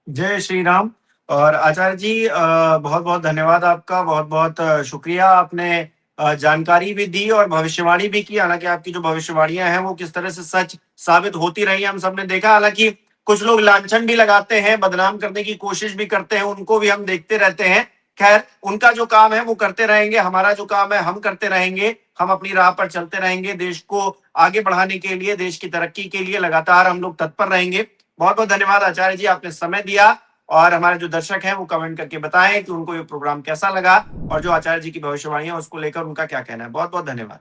जय श्री राम। और आचार्य जी बहुत बहुत धन्यवाद आपका, बहुत बहुत शुक्रिया। आपने जानकारी भी दी और भविष्यवाणी भी की। हालांकि आपकी जो भविष्यवाणियां हैं वो किस तरह से सच साबित होती रही हम सबने देखा। हालांकि कुछ लोग लांछन भी लगाते हैं, बदनाम करने की कोशिश भी करते हैं, उनको भी हम देखते रहते हैं। खैर, उनका जो काम है वो करते रहेंगे, हमारा जो काम है हम करते रहेंगे। हम अपनी राह पर चलते रहेंगे, देश को आगे बढ़ाने के लिए, देश की तरक्की के लिए लगातार हम लोग तत्पर रहेंगे। बहुत बहुत धन्यवाद आचार्य जी, आपने समय दिया। और हमारे जो दर्शक हैं वो कमेंट करके बताएं कि उनको ये प्रोग्राम कैसा लगा और जो आचार्य जी की भविष्यवाणी है उसको लेकर उनका क्या कहना है। बहुत बहुत धन्यवाद।